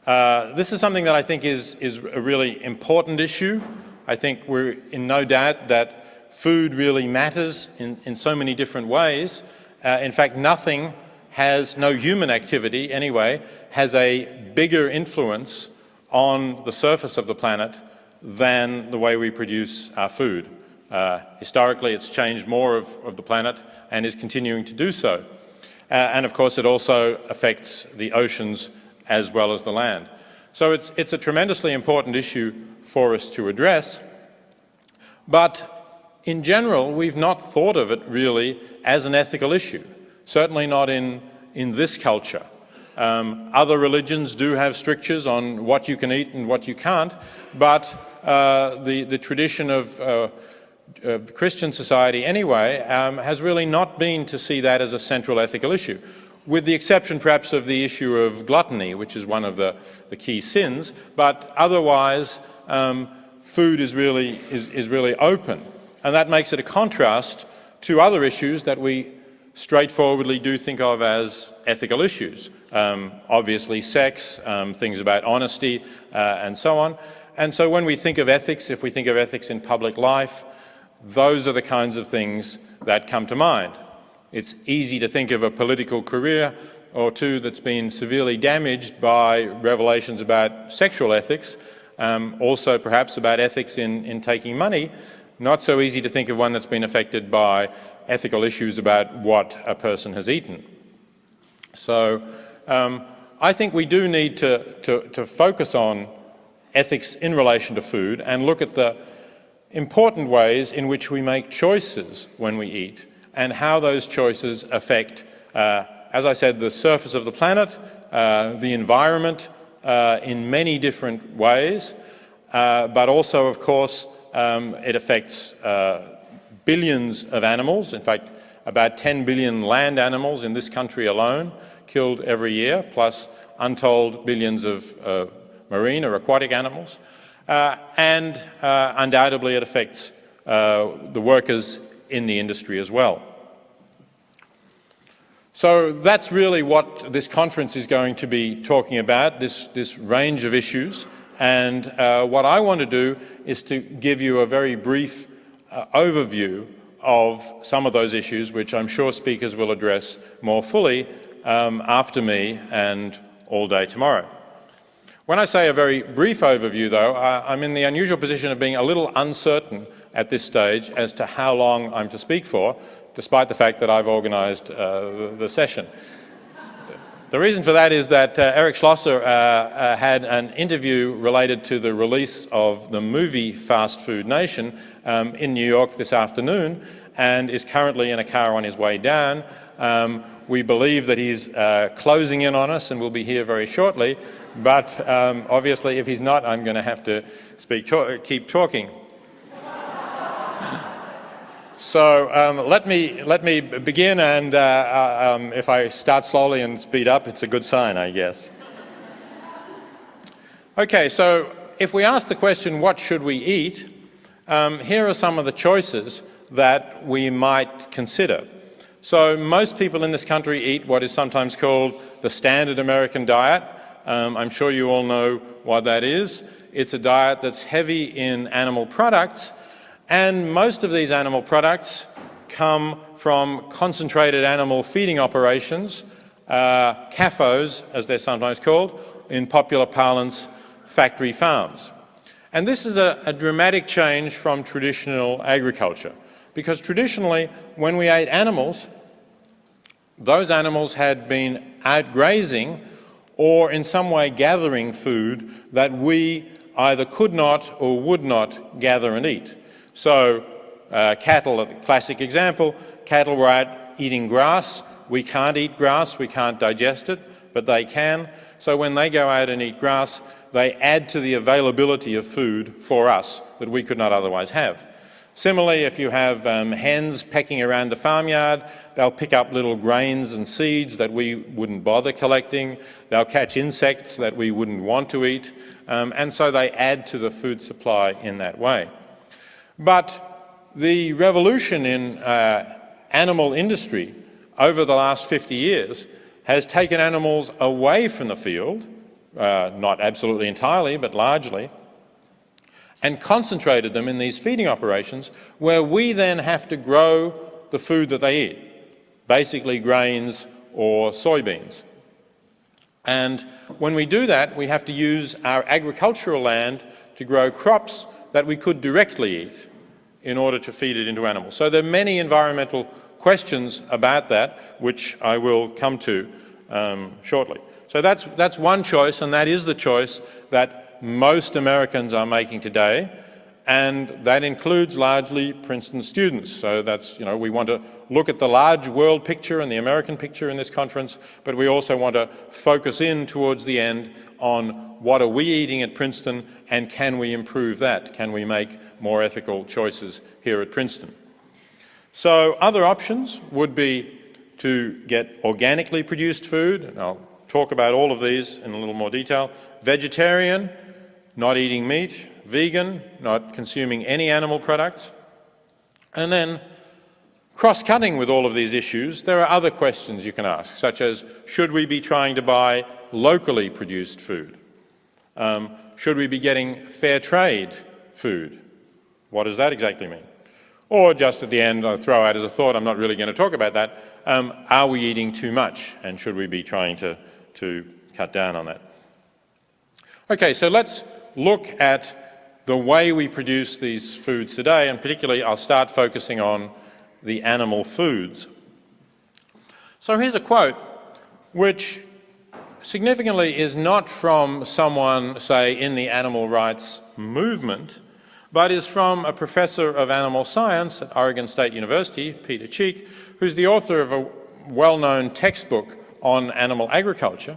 This is something that I think is a really important issue. I think we're in no doubt that food really matters in so many different ways. In fact, no human activity anyway, has a bigger influence on the surface of the planet than the way we produce our food. Historically, it's changed more of the planet and is continuing to do so. And of course, it also affects the oceans as well as the land. So it's a tremendously important issue for us to address. But in general, we've not thought of it really as an ethical issue. Certainly not in this culture. Other religions do have strictures on what you can eat and what you can't, but the tradition of Christian society anyway has really not been to see that as a central ethical issue, with the exception perhaps of the issue of gluttony, which is one of the key sins, but otherwise food is really open. And that makes it a contrast to other issues that we straightforwardly do think of as ethical issues. Obviously sex, things about honesty, and so on. And so when we think of ethics, if we think of ethics in public life, those are the kinds of things that come to mind. It's easy to think of a political career or two that's been severely damaged by revelations about sexual ethics, also perhaps about ethics in taking money. Not so easy to think of one that's been affected by ethical issues about what a person has eaten. So I think we do need to focus on ethics in relation to food and look at the important ways in which we make choices when we eat and how those choices affect, as I said, the surface of the planet, the environment in many different ways, but also, of course, it affects billions of animals. In fact, about 10 billion land animals in this country alone killed every year, plus untold billions of marine or aquatic animals. And undoubtedly it affects the workers in the industry as well. So that's really what this conference is going to be talking about, this range of issues. And what I want to do is to give you a very brief overview of some of those issues, which I'm sure speakers will address more fully after me and all day tomorrow. When I say a very brief overview, though, I'm in the unusual position of being a little uncertain at this stage as to how long I'm to speak for, despite the fact that I've organised the session. The reason for that is that Eric Schlosser had an interview related to the release of the movie Fast Food Nation in New York this afternoon, and is currently in a car on his way down. We believe that he's closing in on us and will be here very shortly, but obviously if he's not, I'm going to have to keep talking. So let me begin, and if I start slowly and speed up, it's a good sign, I guess. Okay, so if we ask the question, what should we eat? Here are some of the choices that we might consider. So most people in this country eat what is sometimes called the standard American diet. I'm sure you all know what that is. It's a diet that's heavy in animal products, and most of these animal products come from concentrated animal feeding operations, CAFOs, as they're sometimes called, in popular parlance, factory farms. And this is a dramatic change from traditional agriculture, because traditionally, when we ate animals, those animals had been out grazing or in some way gathering food that we either could not or would not gather and eat. So cattle, a classic example, cattle were out eating grass. We can't eat grass, we can't digest it, but they can. So when they go out and eat grass, they add to the availability of food for us that we could not otherwise have. Similarly, if you have hens pecking around the farmyard, they'll pick up little grains and seeds that we wouldn't bother collecting. They'll catch insects that we wouldn't want to eat. And so they add to the food supply in that way. But the revolution in animal industry over the last 50 years has taken animals away from the field, not absolutely entirely, but largely, and concentrated them in these feeding operations where we then have to grow the food that they eat, basically grains or soybeans. And when we do that, we have to use our agricultural land to grow crops that we could directly eat in order to feed it into animals. So there are many environmental questions about that, which I will come to shortly. So that's one choice, and that is the choice that most Americans are making today, and that includes largely Princeton students. So that's, we want to look at the large world picture and the American picture in this conference, but we also want to focus in towards the end on what are we eating at Princeton and can we improve that? Can we make more ethical choices here at Princeton? So other options would be to get organically produced food, and I'll talk about all of these in a little more detail. Vegetarian, not eating meat. Vegan, not consuming any animal products. And then, cross-cutting with all of these issues, there are other questions you can ask, such as, should we be trying to buy locally produced food? Should we be getting fair trade food? What does that exactly mean? Or just at the end, I'll throw out as a thought, I'm not really going to talk about that, are we eating too much, and should we be trying to cut down on that? Okay, so let's look at the way we produce these foods today, and particularly I'll start focusing on the animal foods. So here's a quote which significantly is not from someone, say, in the animal rights movement, but is from a professor of animal science at Oregon State University, Peter Cheek, who's the author of a well-known textbook on animal agriculture,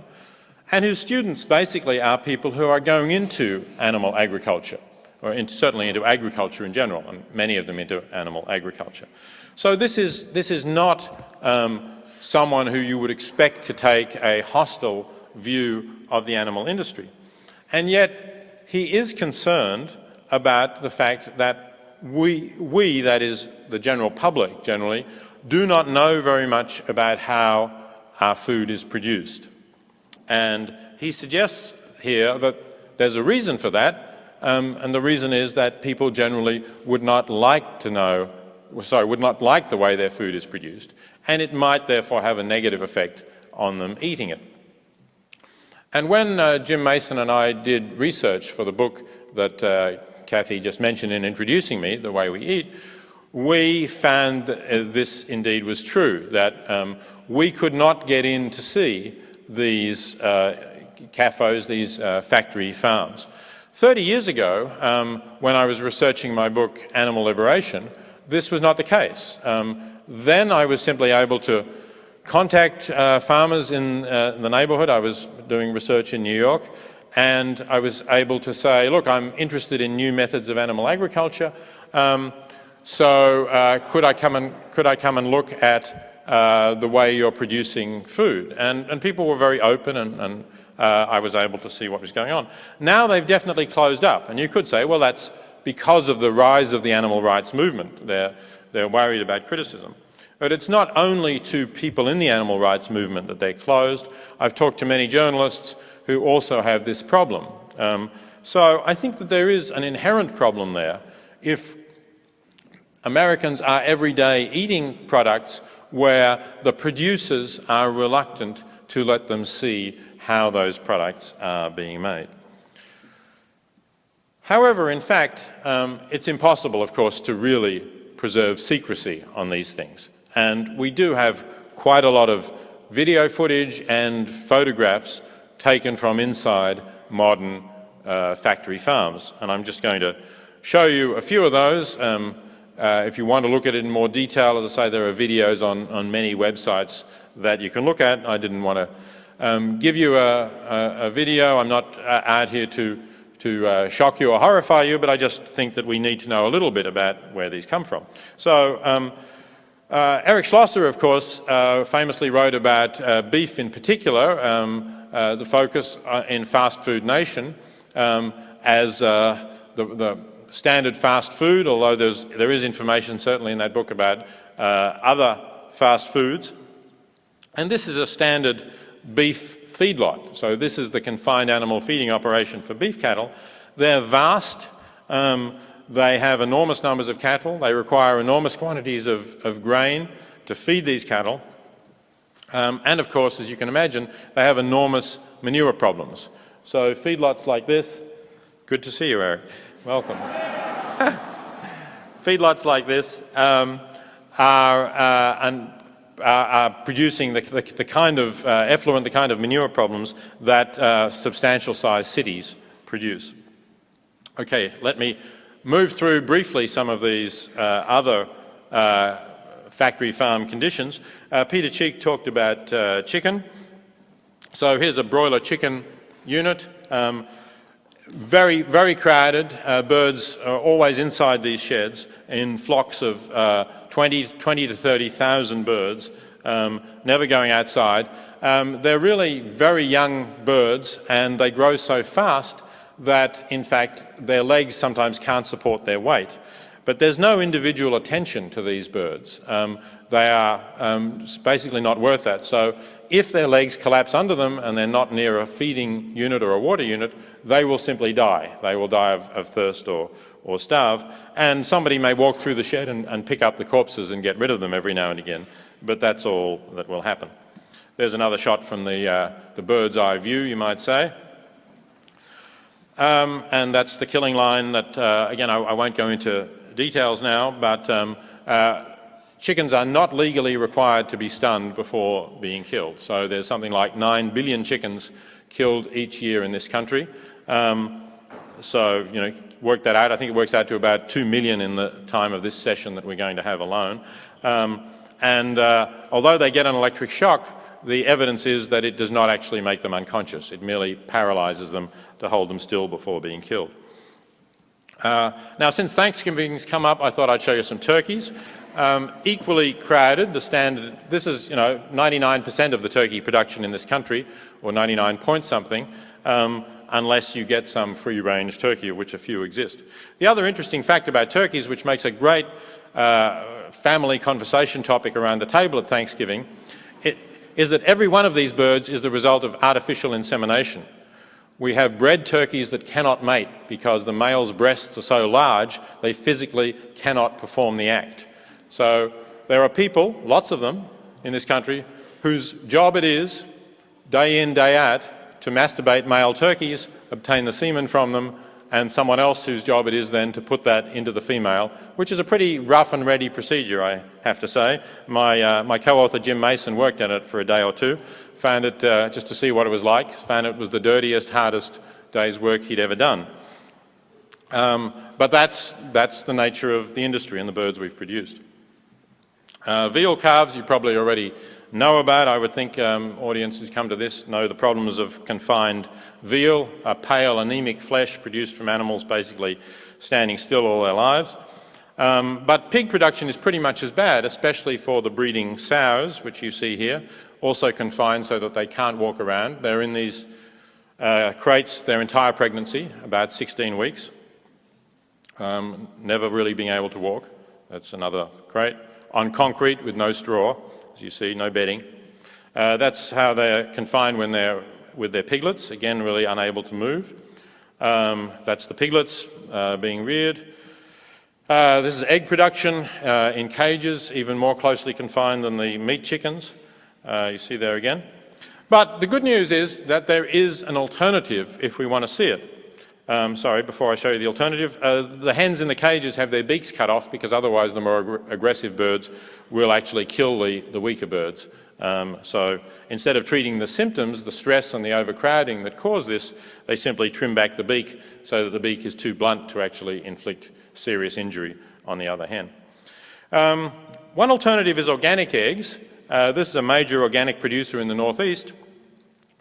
and whose students basically are people who are going into animal agriculture, or certainly into agriculture in general, and many of them into animal agriculture. So this is not someone who you would expect to take a hostile view of the animal industry. And yet he is concerned about the fact that we, that is the general public generally, do not know very much about how our food is produced. And he suggests here that there's a reason for that, and the reason is that people generally would not like the way their food is produced, and it might therefore have a negative effect on them eating it. And when Jim Mason and I did research for the book that Kathy just mentioned in introducing me, The Way We Eat, we found that this indeed was true, that we could not get in to see these CAFOs, these factory farms. 30 years ago, when I was researching my book, Animal Liberation, this was not the case. Then I was simply able to contact farmers in the neighborhood. I was doing research in New York, and I was able to say, look, I'm interested in new methods of animal agriculture, so could I come and look at the way you're producing food? And people were very open, and I was able to see what was going on. Now they've definitely closed up, and you could say, well, that's because of the rise of the animal rights movement. They're worried about criticism. But it's not only to people in the animal rights movement that they're closed. I've talked to many journalists who also have this problem. So I think that there is an inherent problem there if Americans are every day eating products where the producers are reluctant to let them see how those products are being made. However, in fact, it's impossible, of course, to really preserve secrecy on these things. And we do have quite a lot of video footage and photographs taken from inside modern factory farms. And I'm just going to show you a few of those. If you want to look at it in more detail, as I say, there are videos on many websites that you can look at. I didn't want to give you a video. I'm not out here to shock you or horrify you, but I just think that we need to know a little bit about where these come from. So Eric Schlosser, of course, famously wrote about beef in particular, the focus in Fast Food Nation as the standard fast food, although there is information certainly in that book about other fast foods. And this is a standard beef feedlot. So this is the confined animal feeding operation for beef cattle. They're vast. They have enormous numbers of cattle. They require enormous quantities of grain to feed these cattle. And of course, as you can imagine, they have enormous manure problems. So feedlots like this, good to see you, Eric. Welcome. Feedlots like this are producing the kind of effluent, the kind of manure problems that substantial sized cities produce. Okay, let me move through briefly some of these other factory farm conditions. Peter Cheek talked about chicken. So here's a broiler chicken unit. Very, very crowded. Birds are always inside these sheds in flocks of 20 to 30,000 birds, never going outside. They're really very young birds, and they grow so fast that, in fact, their legs sometimes can't support their weight. But there's no individual attention to these birds. They are basically not worth that. So if their legs collapse under them and they're not near a feeding unit or a water unit, they will simply die. They will die of thirst or starve. And somebody may walk through the shed and pick up the corpses and get rid of them every now and again. But that's all that will happen. There's another shot from the bird's eye view, you might say. And that's the killing line that, again, I won't go into details now, but chickens are not legally required to be stunned before being killed. So there's something like 9 billion chickens killed each year in this country. So, you know, work that out. I think it works out to about 2 million in the time of this session that we're going to have alone. Although they get an electric shock, the evidence is that it does not actually make them unconscious. It merely paralyzes them to hold them still before being killed. Now, since Thanksgiving's come up, I thought I'd show you some turkeys. Equally crowded, the standard, this is, 99% of the turkey production in this country, or 99 point something, unless you get some free-range turkey, of which a few exist. The other interesting fact about turkeys, which makes a great family conversation topic around the table at Thanksgiving, is that every one of these birds is the result of artificial insemination. We have bred turkeys that cannot mate because the male's breasts are so large they physically cannot perform the act. So there are people, lots of them in this country, whose job it is, day in, day out, to masturbate male turkeys, obtain the semen from them, and someone else whose job it is then to put that into the female, which is a pretty rough and ready procedure, I have to say. My co-author Jim Mason worked at it for a day or two, found it just to see what it was like, found it was the dirtiest, hardest day's work he'd ever done. But that's the nature of the industry and the birds we've produced. Veal calves you probably already know about. I would think audiences who come to this know the problems of confined veal, pale anemic flesh produced from animals basically standing still all their lives. But pig production is pretty much as bad, especially for the breeding sows, which you see here, also confined so that they can't walk around. They're in these crates their entire pregnancy, about 16 weeks, never really being able to walk. That's another crate. On concrete with no straw, as you see, no bedding. That's how they're confined when they're with their piglets, again really unable to move. That's the piglets being reared. This is egg production in cages, even more closely confined than the meat chickens. You see there again. But the good news is that there is an alternative if we want to see it. Sorry, before I show you the alternative, the hens in the cages have their beaks cut off because otherwise the more aggressive birds will actually kill the weaker birds. So instead of treating the symptoms, the stress and the overcrowding that cause this, they simply trim back the beak so that the beak is too blunt to actually inflict serious injury on the other hen. One alternative is organic eggs. This is a major organic producer in the northeast.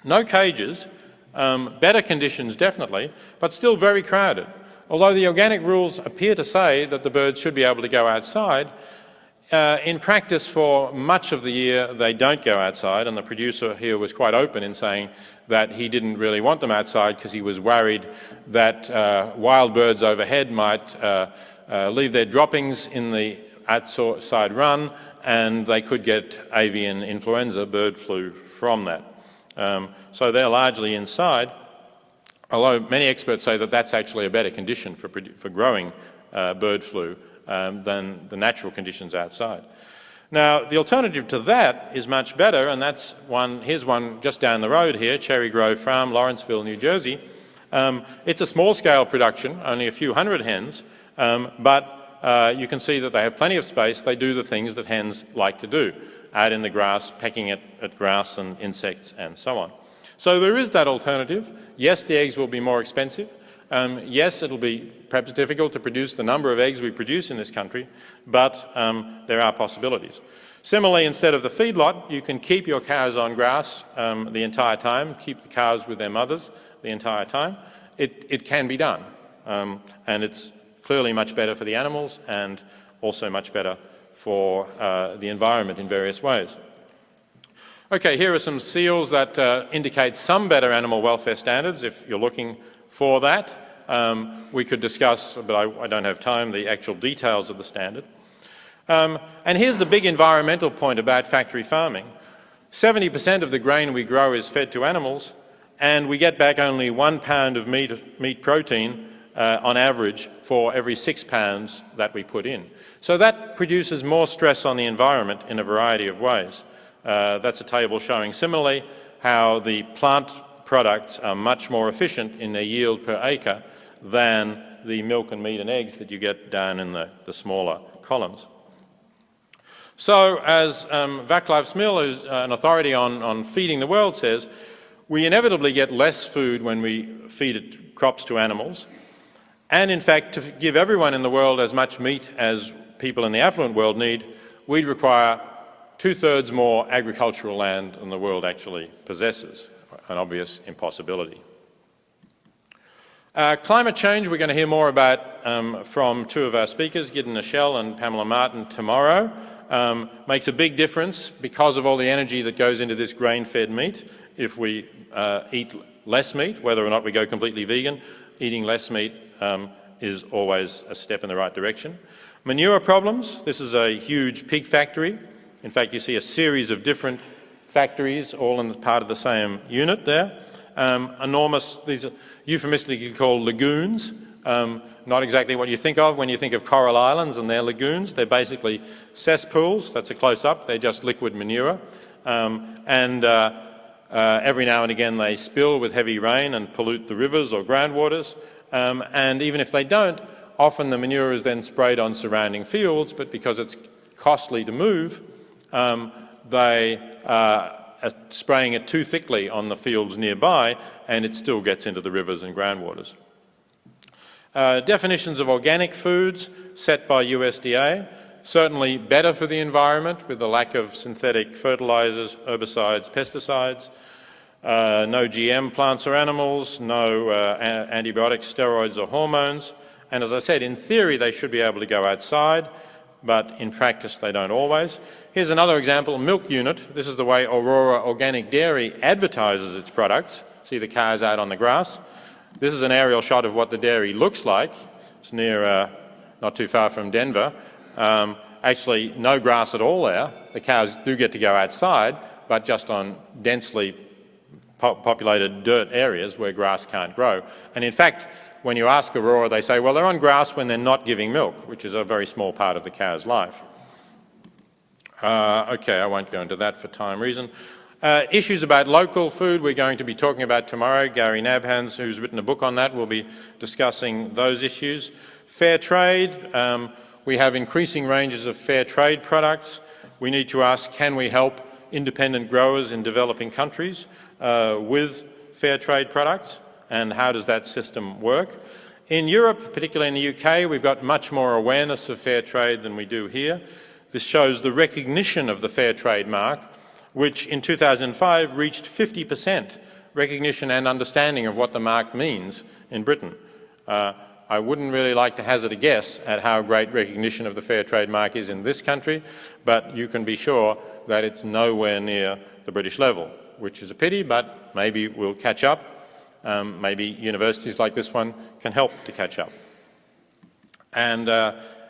No cages. Better conditions definitely, but still very crowded. Although the organic rules appear to say that the birds should be able to go outside, in practice for much of the year they don't go outside, and the producer here was quite open in saying that he didn't really want them outside because he was worried that wild birds overhead might leave their droppings in the outside run and they could get avian influenza, bird flu, from that. So they're largely inside, although many experts say that that's actually a better condition for growing bird flu than the natural conditions outside. Now, the alternative to that is much better, and that's here's one just down the road here, Cherry Grove Farm, Lawrenceville, New Jersey. It's a small-scale production, only a few hundred hens, but you can see that they have plenty of space. They do the things that hens like to do, out in the grass, pecking at grass and insects and so on. So there is that alternative. Yes, the eggs will be more expensive. Yes, it'll be perhaps difficult to produce the number of eggs we produce in this country, but there are possibilities. Similarly, instead of the feedlot, you can keep your cows on grass the entire time, keep the cows with their mothers the entire time. It can be done, and it's clearly much better for the animals and also much better for the environment in various ways. Okay, here are some seals that indicate some better animal welfare standards if you're looking for that. We could discuss, but I don't have time, the actual details of the standard. And here's the big environmental point about factory farming. 70% of the grain we grow is fed to animals, and we get back only 1 pound of meat protein on average for every 6 pounds that we put in. So that produces more stress on the environment in a variety of ways. That's a table showing similarly how the plant products are much more efficient in their yield per acre than the milk and meat and eggs that you get down in the smaller columns. So as Vaclav Smil, who's an authority on feeding the world, says, we inevitably get less food when we feed crops to animals. And in fact, to give everyone in the world as much meat as people in the affluent world need, we'd require 2/3 more agricultural land than the world actually possesses, an obvious impossibility. Climate change, we're going to hear more about from two of our speakers, Gideon Nichelle and Pamela Martin, tomorrow. Makes a big difference because of all the energy that goes into this grain-fed meat. If we eat less meat, whether or not we go completely vegan, eating less meat is always a step in the right direction. Manure problems, this is a huge pig factory. In fact, you see a series of different factories, all in part of the same unit there. Enormous, these are euphemistically called lagoons. Not exactly what you think of when you think of coral islands and their lagoons. They're basically cesspools. That's a close-up. They're just liquid manure. Every now and again they spill with heavy rain and pollute the rivers or groundwaters. And even if they don't, often the manure is then sprayed on surrounding fields, but because it's costly to move, they are spraying it too thickly on the fields nearby, and it still gets into the rivers and groundwaters. Definitions of organic foods set by USDA, certainly better for the environment with the lack of synthetic fertilizers, herbicides, pesticides, no GM plants or animals, no antibiotics, steroids or hormones. And as I said, in theory they should be able to go outside, but in practice they don't always. Here's another example, milk unit. This is the way Aurora Organic Dairy advertises its products. See the cows out on the grass. This is an aerial shot of what the dairy looks like. It's near, not too far from Denver. Actually, no grass at all there. The cows do get to go outside, but just on densely populated dirt areas where grass can't grow. And in fact, when you ask Aurora, they say, well, they're on grass when they're not giving milk, which is a very small part of the cow's life. Okay, I won't go into that for time reason. Issues about local food we're going to be talking about tomorrow. Gary Nabhans, who's written a book on that, will be discussing those issues. Fair trade. We have increasing ranges of fair trade products. We need to ask, can we help independent growers in developing countries with fair trade products, and how does that system work? In Europe, particularly in the UK, we've got much more awareness of fair trade than we do here. This shows the recognition of the fair trade mark, which in 2005 reached 50% recognition and understanding of what the mark means in Britain. I wouldn't really like to hazard a guess at how great recognition of the fair trade mark is in this country, but you can be sure that it's nowhere near the British level, which is a pity, but maybe we'll catch up. Maybe universities like this one can help to catch up. And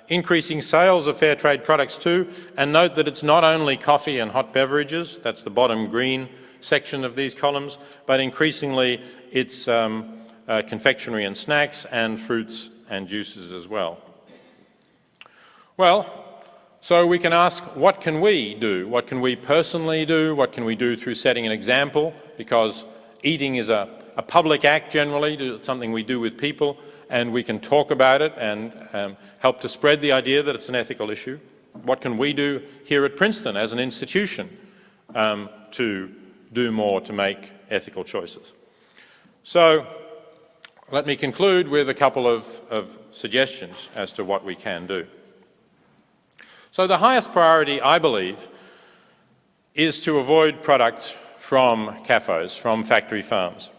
increasing sales of fair trade products too, and note that it's not only coffee and hot beverages, that's the bottom green section of these columns, but increasingly it's confectionery and snacks and fruits and juices as well. Well, so we can ask, what can we do? What can we personally do? What can we do through setting an example? Because eating is a public act generally, it's something we do with people, and we can talk about it and help to spread the idea that it's an ethical issue. What can we do here at Princeton as an institution to do more to make ethical choices? So let me conclude with a couple of suggestions as to what we can do. So the highest priority, I believe, is to avoid products from CAFOs, from factory farms.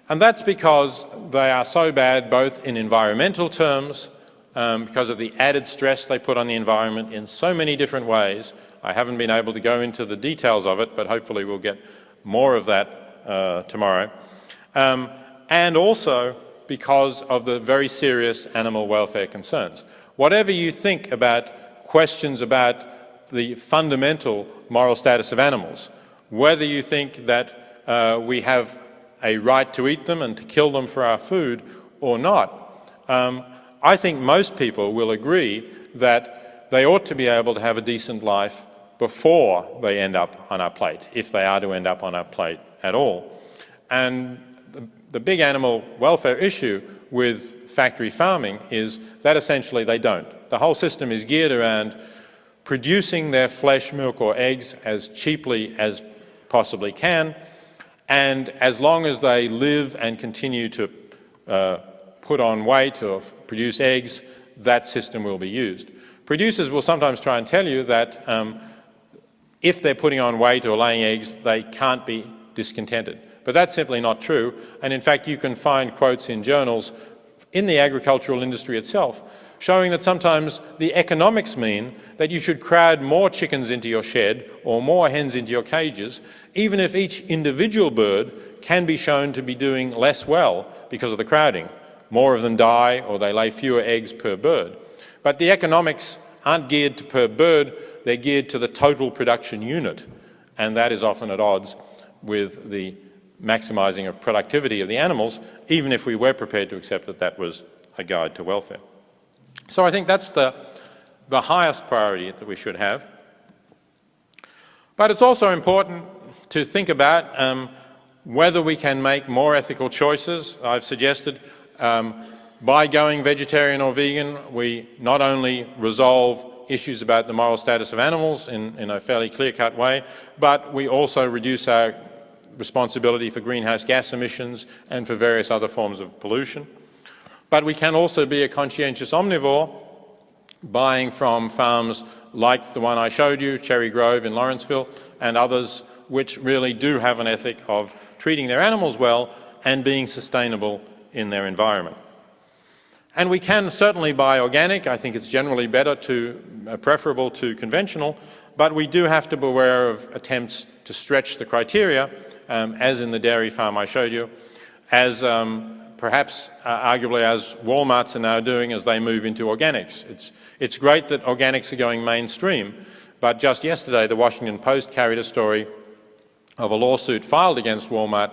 And that's because they are so bad both in environmental terms, because of the added stress they put on the environment in so many different ways. I haven't been able to go into the details of it, but hopefully we'll get more of that tomorrow. And also because of the very serious animal welfare concerns. Whatever you think about questions about the fundamental moral status of animals, whether you think that we have a right to eat them and to kill them for our food or not, I think most people will agree that they ought to be able to have a decent life before they end up on our plate, if they are to end up on our plate at all. And the big animal welfare issue with factory farming is that essentially they don't. The whole system is geared around producing their flesh, milk or eggs as cheaply as possibly can, and as long as they live and continue to put on weight or produce eggs, that system will be used. Producers will sometimes try and tell you that if they're putting on weight or laying eggs, they can't be discontented. But that's simply not true, and in fact you can find quotes in journals in the agricultural industry itself showing that sometimes the economics mean that you should crowd more chickens into your shed or more hens into your cages, even if each individual bird can be shown to be doing less well because of the crowding. More of them die or they lay fewer eggs per bird. But the economics aren't geared to per bird, they're geared to the total production unit, and that is often at odds with the maximising of productivity of the animals, even if we were prepared to accept that that was a guide to welfare. So I think that's the highest priority that we should have. But it's also important to think about whether we can make more ethical choices. I've suggested by going vegetarian or vegan, we not only resolve issues about the moral status of animals in a fairly clear-cut way, but we also reduce our responsibility for greenhouse gas emissions and for various other forms of pollution. But we can also be a conscientious omnivore, buying from farms like the one I showed you, Cherry Grove in Lawrenceville, and others which really do have an ethic of treating their animals well and being sustainable in their environment. And we can certainly buy organic. I think it's generally better preferable to conventional, but we do have to beware of attempts to stretch the criteria, as in the dairy farm I showed you, as perhaps arguably as Walmarts are now doing as they move into organics. It's great that organics are going mainstream, but just yesterday the Washington Post carried a story of a lawsuit filed against Walmart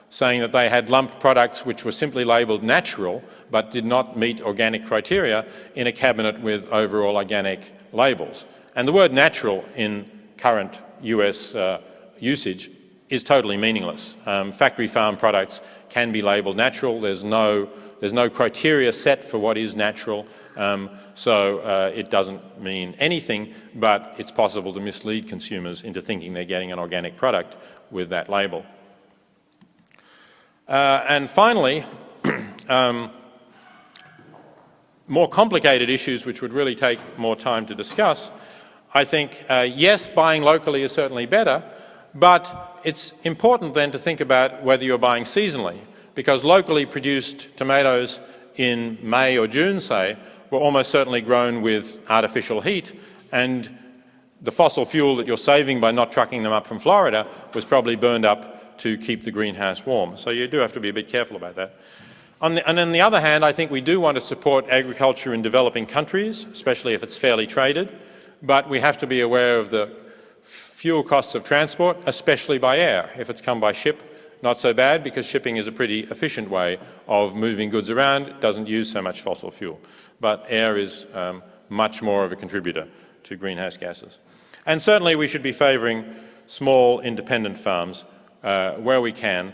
saying that they had lumped products which were simply labelled natural but did not meet organic criteria in a cabinet with overall organic labels. And the word natural in current US usage is totally meaningless. Factory farm products can be labelled natural. There's no criteria set for what is natural, so it doesn't mean anything, but it's possible to mislead consumers into thinking they're getting an organic product with that label. And finally, more complicated issues which would really take more time to discuss. I think, yes, buying locally is certainly better, but it's important then to think about whether you're buying seasonally, because locally produced tomatoes in May or June, say, were almost certainly grown with artificial heat, and the fossil fuel that you're saving by not trucking them up from Florida was probably burned up to keep the greenhouse warm. So you do have to be a bit careful about that. And on the other hand, I think we do want to support agriculture in developing countries, especially if it's fairly traded, but we have to be aware of the fuel costs of transport, especially by air. If it's come by ship, not so bad, because shipping is a pretty efficient way of moving goods around. It doesn't use so much fossil fuel. But air is much more of a contributor to greenhouse gases. And certainly we should be favouring small independent farms where we can,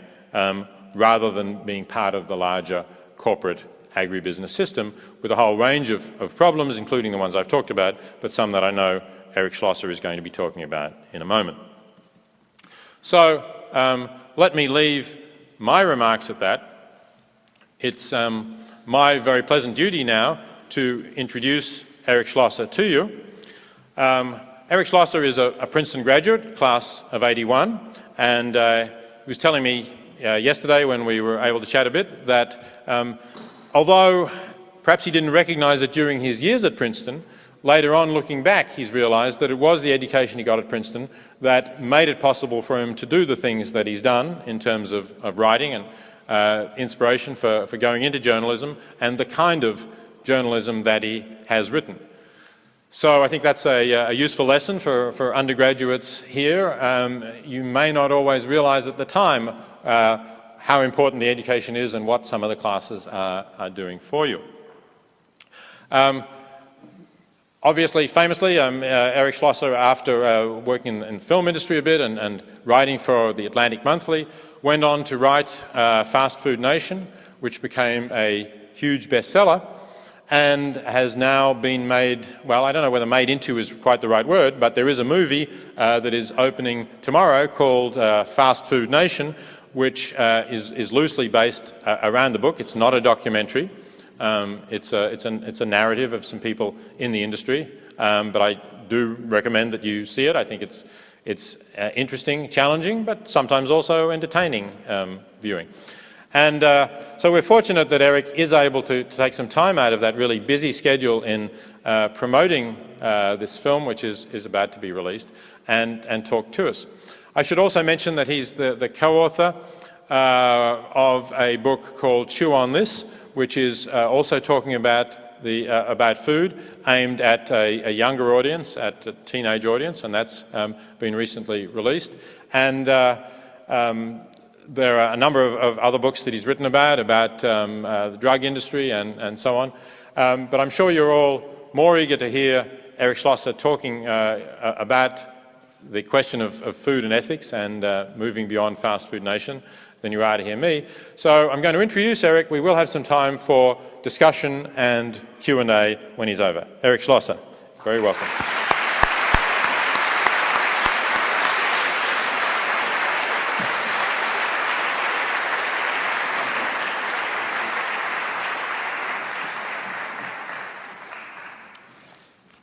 rather than being part of the larger corporate agribusiness system with a whole range of problems, including the ones I've talked about, but some that I know Eric Schlosser is going to be talking about in a moment. So let me leave my remarks at that. It's my very pleasant duty now to introduce Eric Schlosser to you. Eric Schlosser is a Princeton graduate, class of '81, and he was telling me yesterday when we were able to chat a bit that although perhaps he didn't recognise it during his years at Princeton, later on looking back he's realised that it was the education he got at Princeton that made it possible for him to do the things that he's done in terms of writing and inspiration for going into journalism and the kind of journalism that he has written. So I think that's a useful lesson for undergraduates here. You may not always realise at the time how important the education is and what some of the classes are doing for you. Obviously, famously, Eric Schlosser, after working in the film industry a bit and writing for the Atlantic Monthly, went on to write Fast Food Nation, which became a huge bestseller and has now been made, well, I don't know whether made into is quite the right word, but there is a movie that is opening tomorrow called Fast Food Nation, which is loosely based around the book. It's not a documentary. It's a narrative of some people in the industry, but I do recommend that you see it. I think it's interesting, challenging, but sometimes also entertaining viewing. And so we're fortunate that Eric is able to take some time out of that really busy schedule in promoting this film, which is about to be released, and talk to us. I should also mention that he's the co-author of a book called Chew on This, which is also talking about food, aimed at a younger audience, at a teenage audience, and that's been recently released. And there are a number of other books that he's written about the drug industry and so on. But I'm sure you're all more eager to hear Eric Schlosser talking about the question of food and ethics and moving beyond Fast Food Nation than you are to hear me. So I'm going to introduce Eric. We will have some time for discussion and Q&A when he's over. Eric Schlosser, very welcome.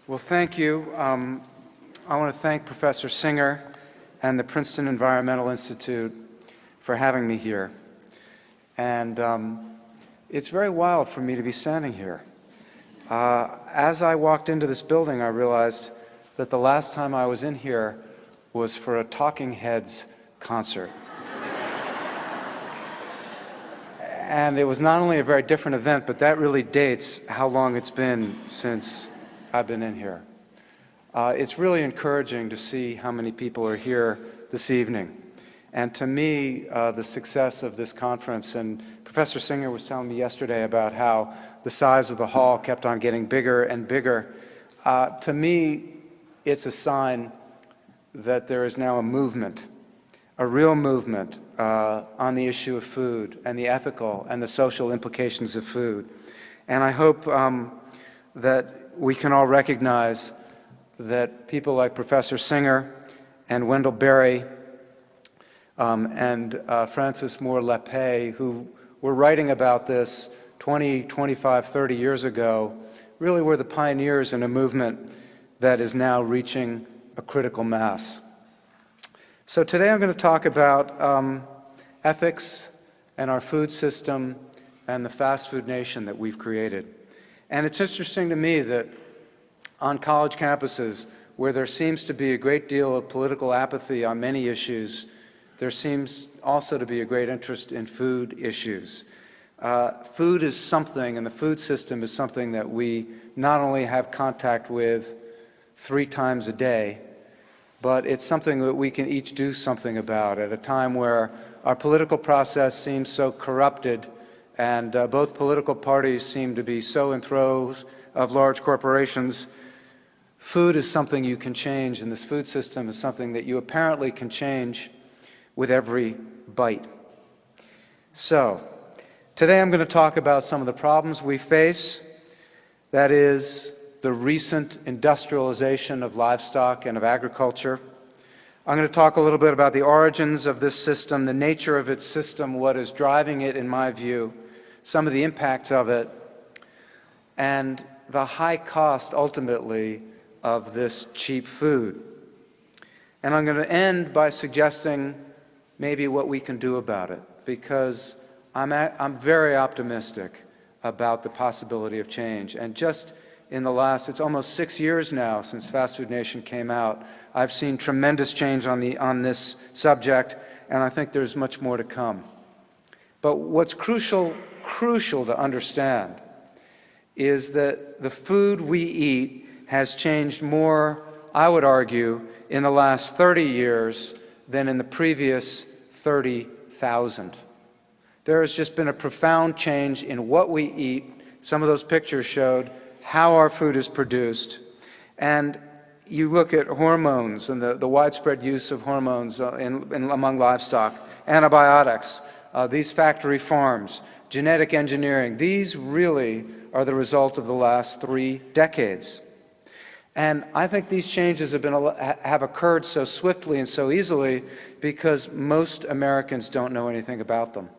Well, thank you. I want to thank Professor Singer and the Princeton Environmental Institute for having me here. And it's very wild for me to be standing here. As I walked into this building, I realized that the last time I was in here was for a Talking Heads concert. And it was not only a very different event, but that really dates how long it's been since I've been in here. It's really encouraging to see how many people are here this evening. And to me, the success of this conference, and Professor Singer was telling me yesterday about how the size of the hall kept on getting bigger and bigger. To me, it's a sign that there is now a movement, a real movement on the issue of food and the ethical and the social implications of food. And I hope that we can all recognize that people like Professor Singer and Wendell Berry and Francis Moore Lappé, who were writing about this 20, 25, 30 years ago, really were the pioneers in a movement that is now reaching a critical mass. So today I'm going to talk about ethics and our food system and the fast food nation that we've created. And it's interesting to me that on college campuses, where there seems to be a great deal of political apathy on many issues, there seems also to be a great interest in food issues. Food is something, and the food system is something that we not only have contact with 3 times a day, but it's something that we can each do something about at a time where our political process seems so corrupted and both political parties seem to be so in throes of large corporations. Food is something you can change, and this food system is something that you apparently can change with every bite. So, today I'm going to talk about some of the problems we face, that is, the recent industrialization of livestock and of agriculture. I'm going to talk a little bit about the origins of this system, the nature of its system, what is driving it in my view, some of the impacts of it, and the high cost, ultimately, of this cheap food. And I'm going to end by suggesting maybe what we can do about it, because I'm very optimistic about the possibility of change. And just in the last, it's almost 6 years now since Fast Food Nation came out, I've seen tremendous change on this subject, and I think there's much more to come. But what's crucial to understand is that the food we eat has changed more, I would argue, in the last 30 years than in the previous 30,000. There has just been a profound change in what we eat. Some of those pictures showed how our food is produced. And you look at hormones and the widespread use of hormones among livestock, antibiotics, these factory farms, genetic engineering. These really are the result of the last 3 decades. And I think these changes have occurred so swiftly and so easily because most Americans don't know anything about them.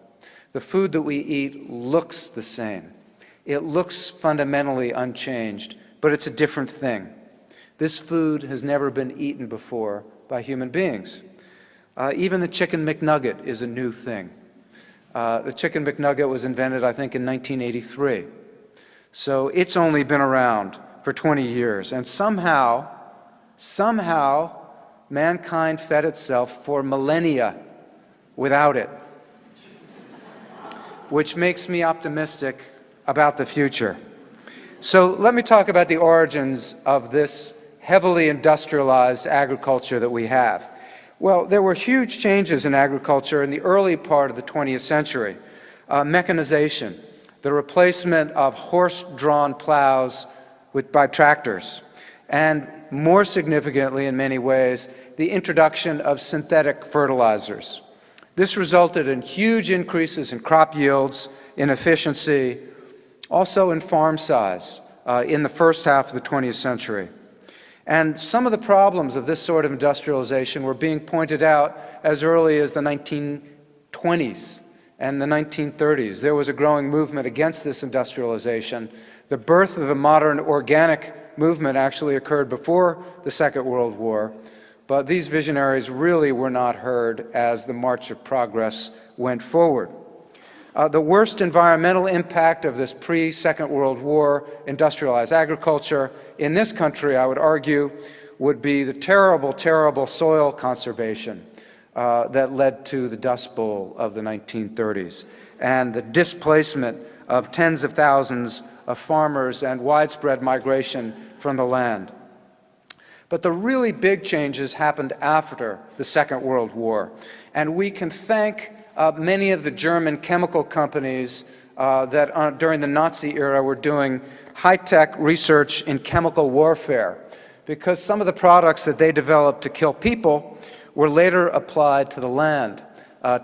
The food that we eat looks the same. It looks fundamentally unchanged, but it's a different thing. This food has never been eaten before by human beings. Even the chicken McNugget is a new thing. The chicken McNugget was invented, I think, in 1983. So it's only been around for 20 years. And somehow, mankind fed itself for millennia without it, which makes me optimistic about the future. So let me talk about the origins of this heavily industrialized agriculture that we have. Well, there were huge changes in agriculture in the early part of the 20th century. Mechanization, the replacement of horse-drawn plows by tractors, and more significantly in many ways, the introduction of synthetic fertilizers. This resulted in huge increases in crop yields, in efficiency, also in farm size in the first half of the 20th century. And some of the problems of this sort of industrialization were being pointed out as early as the 1920s and the 1930s. There was a growing movement against this industrialization. The birth of the modern organic movement actually occurred before the Second World War, but these visionaries really were not heard as the march of progress went forward. The worst environmental impact of this pre-Second World War industrialized agriculture in this country, I would argue, would be the terrible, terrible soil conservation that led to the Dust Bowl of the 1930s and the displacement of tens of thousands of farmers and widespread migration from the land. But the really big changes happened after the Second World War, and we can thank many of the German chemical companies that during the Nazi era were doing high-tech research in chemical warfare, because some of the products that they developed to kill people were later applied to the land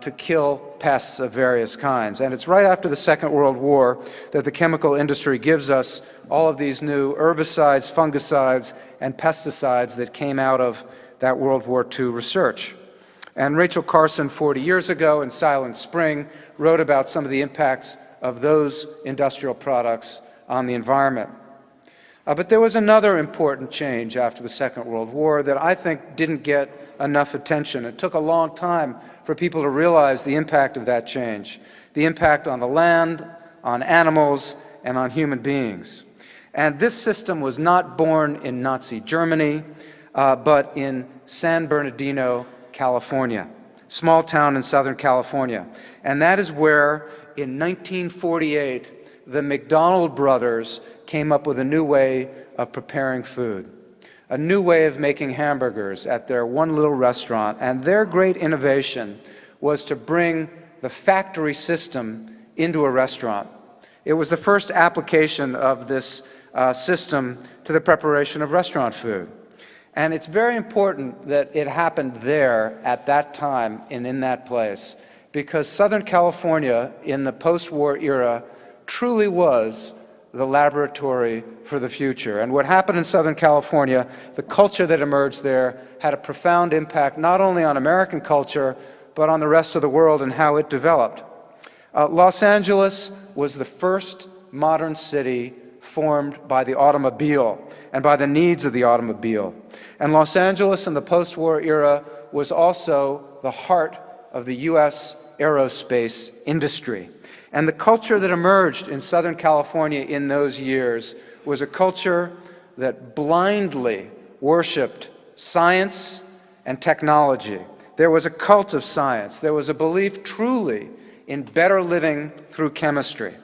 to kill pests of various kinds. And it's right after the Second World War that the chemical industry gives us all of these new herbicides, fungicides, and pesticides that came out of that World War II research. And Rachel Carson, 40 years ago in Silent Spring, wrote about some of the impacts of those industrial products on the environment. But there was another important change after the Second World War that I think didn't get enough attention. It took a long time for people to realize the impact of that change, the impact on the land, on animals, and on human beings. And this system was not born in Nazi Germany, but in San Bernardino, California, small town in Southern California. And that is where, in 1948, the McDonald brothers came up with a new way of preparing food. a new way of making hamburgers at their one little restaurant, and their great innovation was to bring the factory system into a restaurant. It was the first application of this system to the preparation of restaurant food. And it's very important that it happened there at that time and in that place, because Southern California in the post-war era truly was the laboratory for the future. And what happened in Southern California, the culture that emerged there, had a profound impact not only on American culture, but on the rest of the world and how it developed. Los Angeles was the first modern city formed by the automobile and by the needs of the automobile. And Los Angeles in the post-war era was also the heart of the U.S. aerospace industry. And the culture that emerged in Southern California in those years was a culture that blindly worshiped science and technology. There was a cult of science. There was a belief truly in better living through chemistry.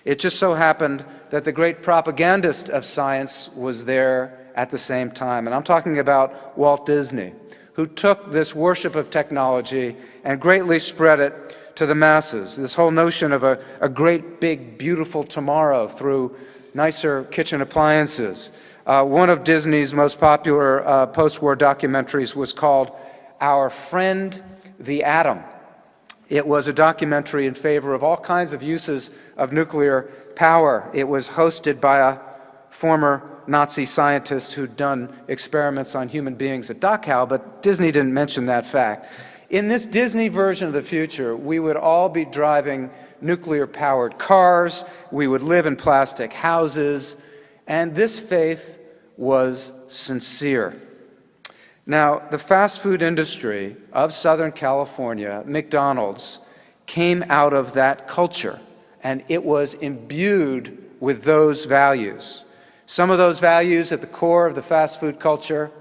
It just so happened that the great propagandist of science was there at the same time. And I'm talking about Walt Disney, who took this worship of technology and greatly spread it to the masses. This whole notion of a great, big, beautiful tomorrow through nicer kitchen appliances. One of Disney's most popular post-war documentaries was called Our Friend the Atom. It was a documentary in favor of all kinds of uses of nuclear power. It was hosted by a former Nazi scientist who'd done experiments on human beings at Dachau, but Disney didn't mention that fact. In this Disney version of the future, we would all be driving nuclear-powered cars, we would live in plastic houses, and this faith was sincere. Now, the fast food industry of Southern California, McDonald's, came out of that culture, and it was imbued with those values. Some of those values at the core of the fast food culture: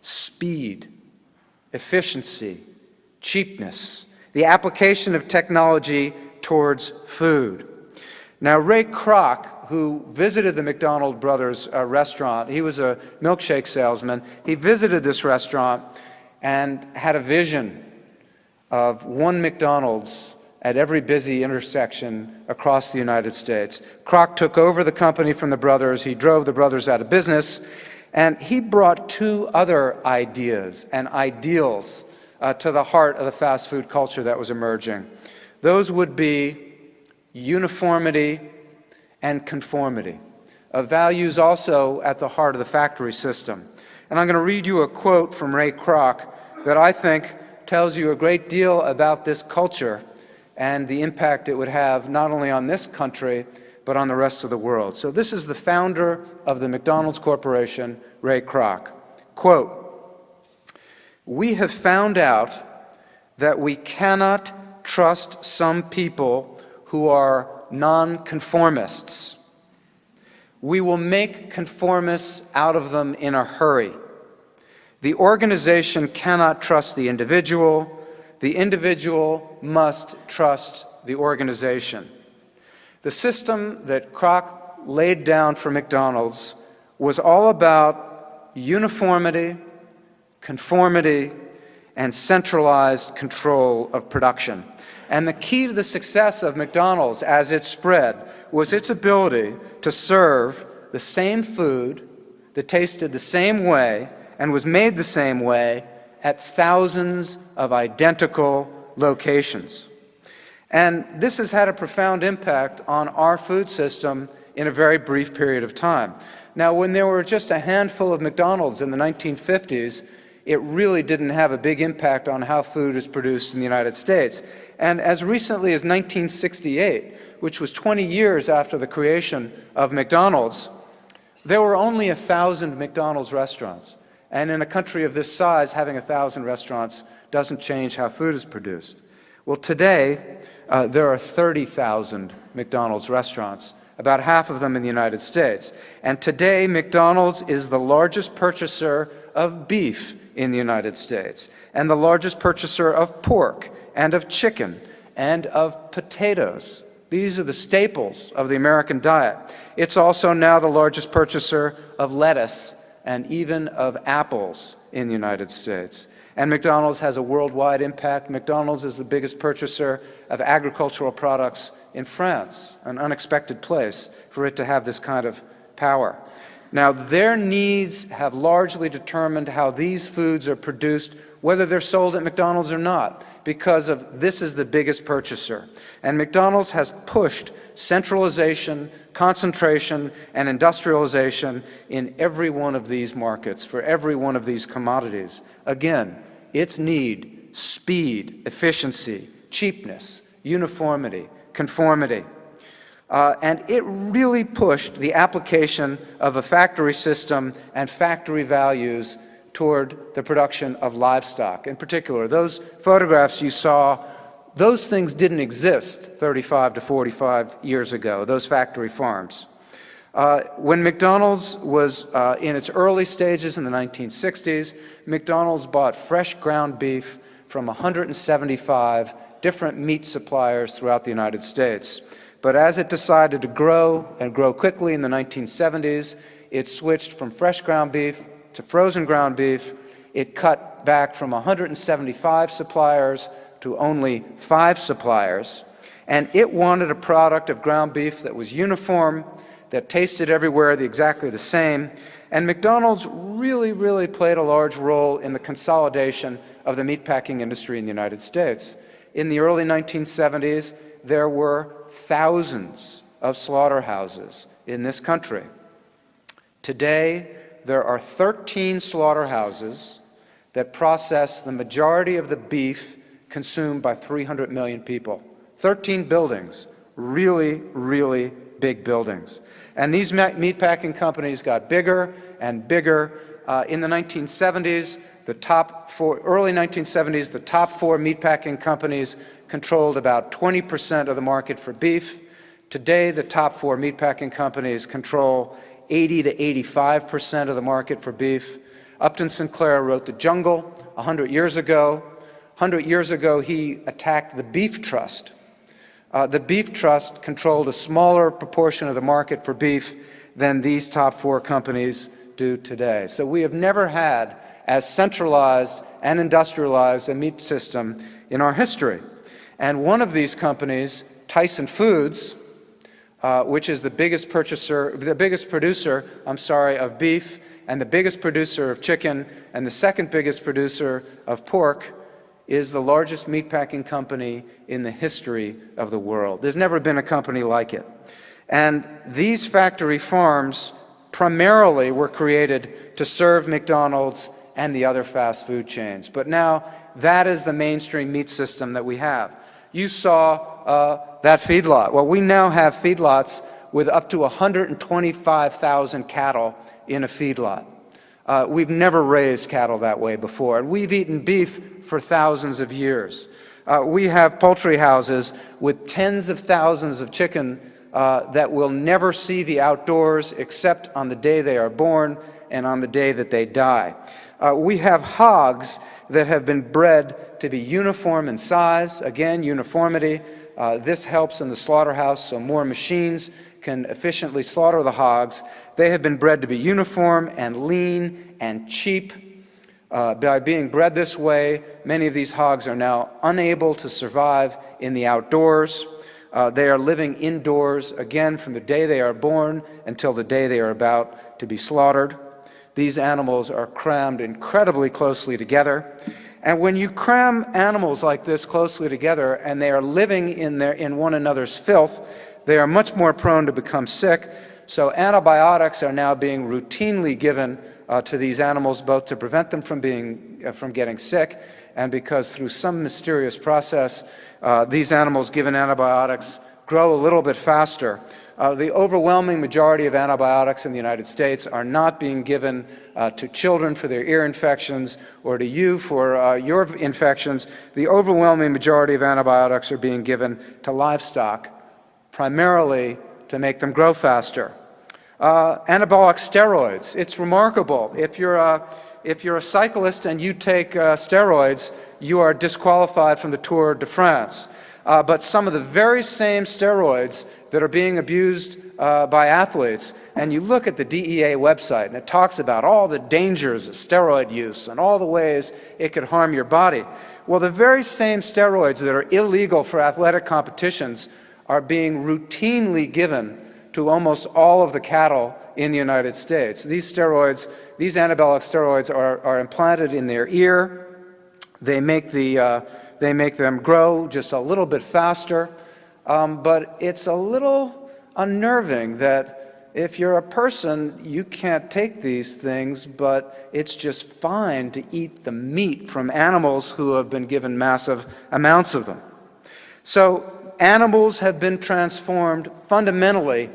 speed, efficiency, cheapness, the application of technology towards food. Now, Ray Kroc, who visited the McDonald Brothers restaurant, he was a milkshake salesman. He visited this restaurant and had a vision of one McDonald's at every busy intersection across the United States. Kroc took over the company from the brothers. He drove the brothers out of business, and he brought two other ideas and ideals to the heart of the fast food culture that was emerging. Those would be uniformity and conformity, values also at the heart of the factory system. And I'm going to read you a quote from Ray Kroc that I think tells you a great deal about this culture and the impact it would have not only on this country, but on the rest of the world. So this is the founder of the McDonald's Corporation, Ray Kroc. Quote, "We have found out that we cannot trust some people who are nonconformists. We will make conformists out of them in a hurry. The organization cannot trust the individual must trust the organization." The system that Kroc laid down for McDonald's was all about uniformity, conformity, and centralized control of production. And the key to the success of McDonald's as it spread was its ability to serve the same food that tasted the same way and was made the same way at thousands of identical locations. And this has had a profound impact on our food system in a very brief period of time. Now, when there were just a handful of McDonald's in the 1950s, it really didn't have a big impact on how food is produced in the United States. And as recently as 1968, which was 20 years after the creation of McDonald's, there were only 1,000 McDonald's restaurants. And in a country of this size, having 1,000 restaurants doesn't change how food is produced. Well, today, there are 30,000 McDonald's restaurants, about half of them in the United States. And today, McDonald's is the largest purchaser of beef in the United States, and the largest purchaser of pork, and of chicken, and of potatoes. These are the staples of the American diet. It's also now the largest purchaser of lettuce and even of apples in the United States. And McDonald's has a worldwide impact. McDonald's is the biggest purchaser of agricultural products in France, an unexpected place for it to have this kind of power. Now, their needs have largely determined how these foods are produced, whether they're sold at McDonald's or not, because of this is the biggest purchaser. And McDonald's has pushed centralization, concentration, and industrialization in every one of these markets, for every one of these commodities. Again, its need, speed, efficiency, cheapness, uniformity, conformity. And it really pushed the application of a factory system and factory values toward the production of livestock. In particular, those photographs you saw, those things didn't exist 35 to 45 years ago, those factory farms. When McDonald's was in its early stages in the 1960s, McDonald's bought fresh ground beef from 175 different meat suppliers throughout the United States. But as it decided to grow and grow quickly in the 1970s, it switched from fresh ground beef to frozen ground beef. It cut back from 175 suppliers to only 5 suppliers. And it wanted a product of ground beef that was uniform, that tasted everywhere exactly the same. And McDonald's really played a large role in the consolidation of the meatpacking industry in the United States. In the early 1970s, there were thousands of slaughterhouses in this country. Today, there are 13 slaughterhouses that process the majority of the beef consumed by 300 million people. 13 buildings, really big buildings. And these meatpacking companies got bigger and bigger. In the 1970s, early 1970s, the top 4 meatpacking companies controlled about 20% of the market for beef. Today, the top 4 meatpacking companies control 80 to 85% of the market for beef. Upton Sinclair wrote The Jungle 100 years ago. 100 years ago, he attacked the Beef Trust. The Beef Trust controlled a smaller proportion of the market for beef than these top 4 companies do today. So we have never had as centralized and industrialized a meat system in our history. And one of these companies, Tyson Foods, which is the biggest producer of beef, and the biggest producer of chicken, and the second biggest producer of pork, is the largest meatpacking company in the history of the world. There's never been a company like it. And these factory farms primarily were created to serve McDonald's and the other fast food chains. But now that is the mainstream meat system that we have. You saw that feedlot. Well, we now have feedlots with up to 125,000 cattle in a feedlot. We've never raised cattle that way before. We've eaten beef for thousands of years. We have poultry houses with tens of thousands of chicken that will never see the outdoors except on the day they are born and on the day that they die. We have hogs that have been bred to be uniform in size. Again, uniformity. This helps in the slaughterhouse so more machines can efficiently slaughter the hogs. They have been bred to be uniform and lean and cheap. By being bred this way, many of these hogs are now unable to survive in the outdoors. They are living indoors, again, from the day they are born until the day they are about to be slaughtered. These animals are crammed incredibly closely together. And when you cram animals like this closely together and they are living in one another's filth, they are much more prone to become sick. So antibiotics are now being routinely given to these animals, both to prevent them from getting sick, and because through some mysterious process, these animals given antibiotics grow a little bit faster. The overwhelming majority of antibiotics in the United States are not being given to children for their ear infections or to you for your infections. The overwhelming majority of antibiotics are being given to livestock, primarily to make them grow faster. Anabolic steroids, it's remarkable. If you're a cyclist and you take steroids, you are disqualified from the Tour de France. But some of the very same steroids that are being abused by athletes, and you look at the DEA website, and it talks about all the dangers of steroid use and all the ways it could harm your body. Well, the very same steroids that are illegal for athletic competitions are being routinely given to almost all of the cattle in the United States. These steroids, these anabolic steroids are implanted in their ear. They make them grow just a little bit faster, but it's a little unnerving that if you're a person, you can't take these things, but it's just fine to eat the meat from animals who have been given massive amounts of them. So animals have been transformed fundamentally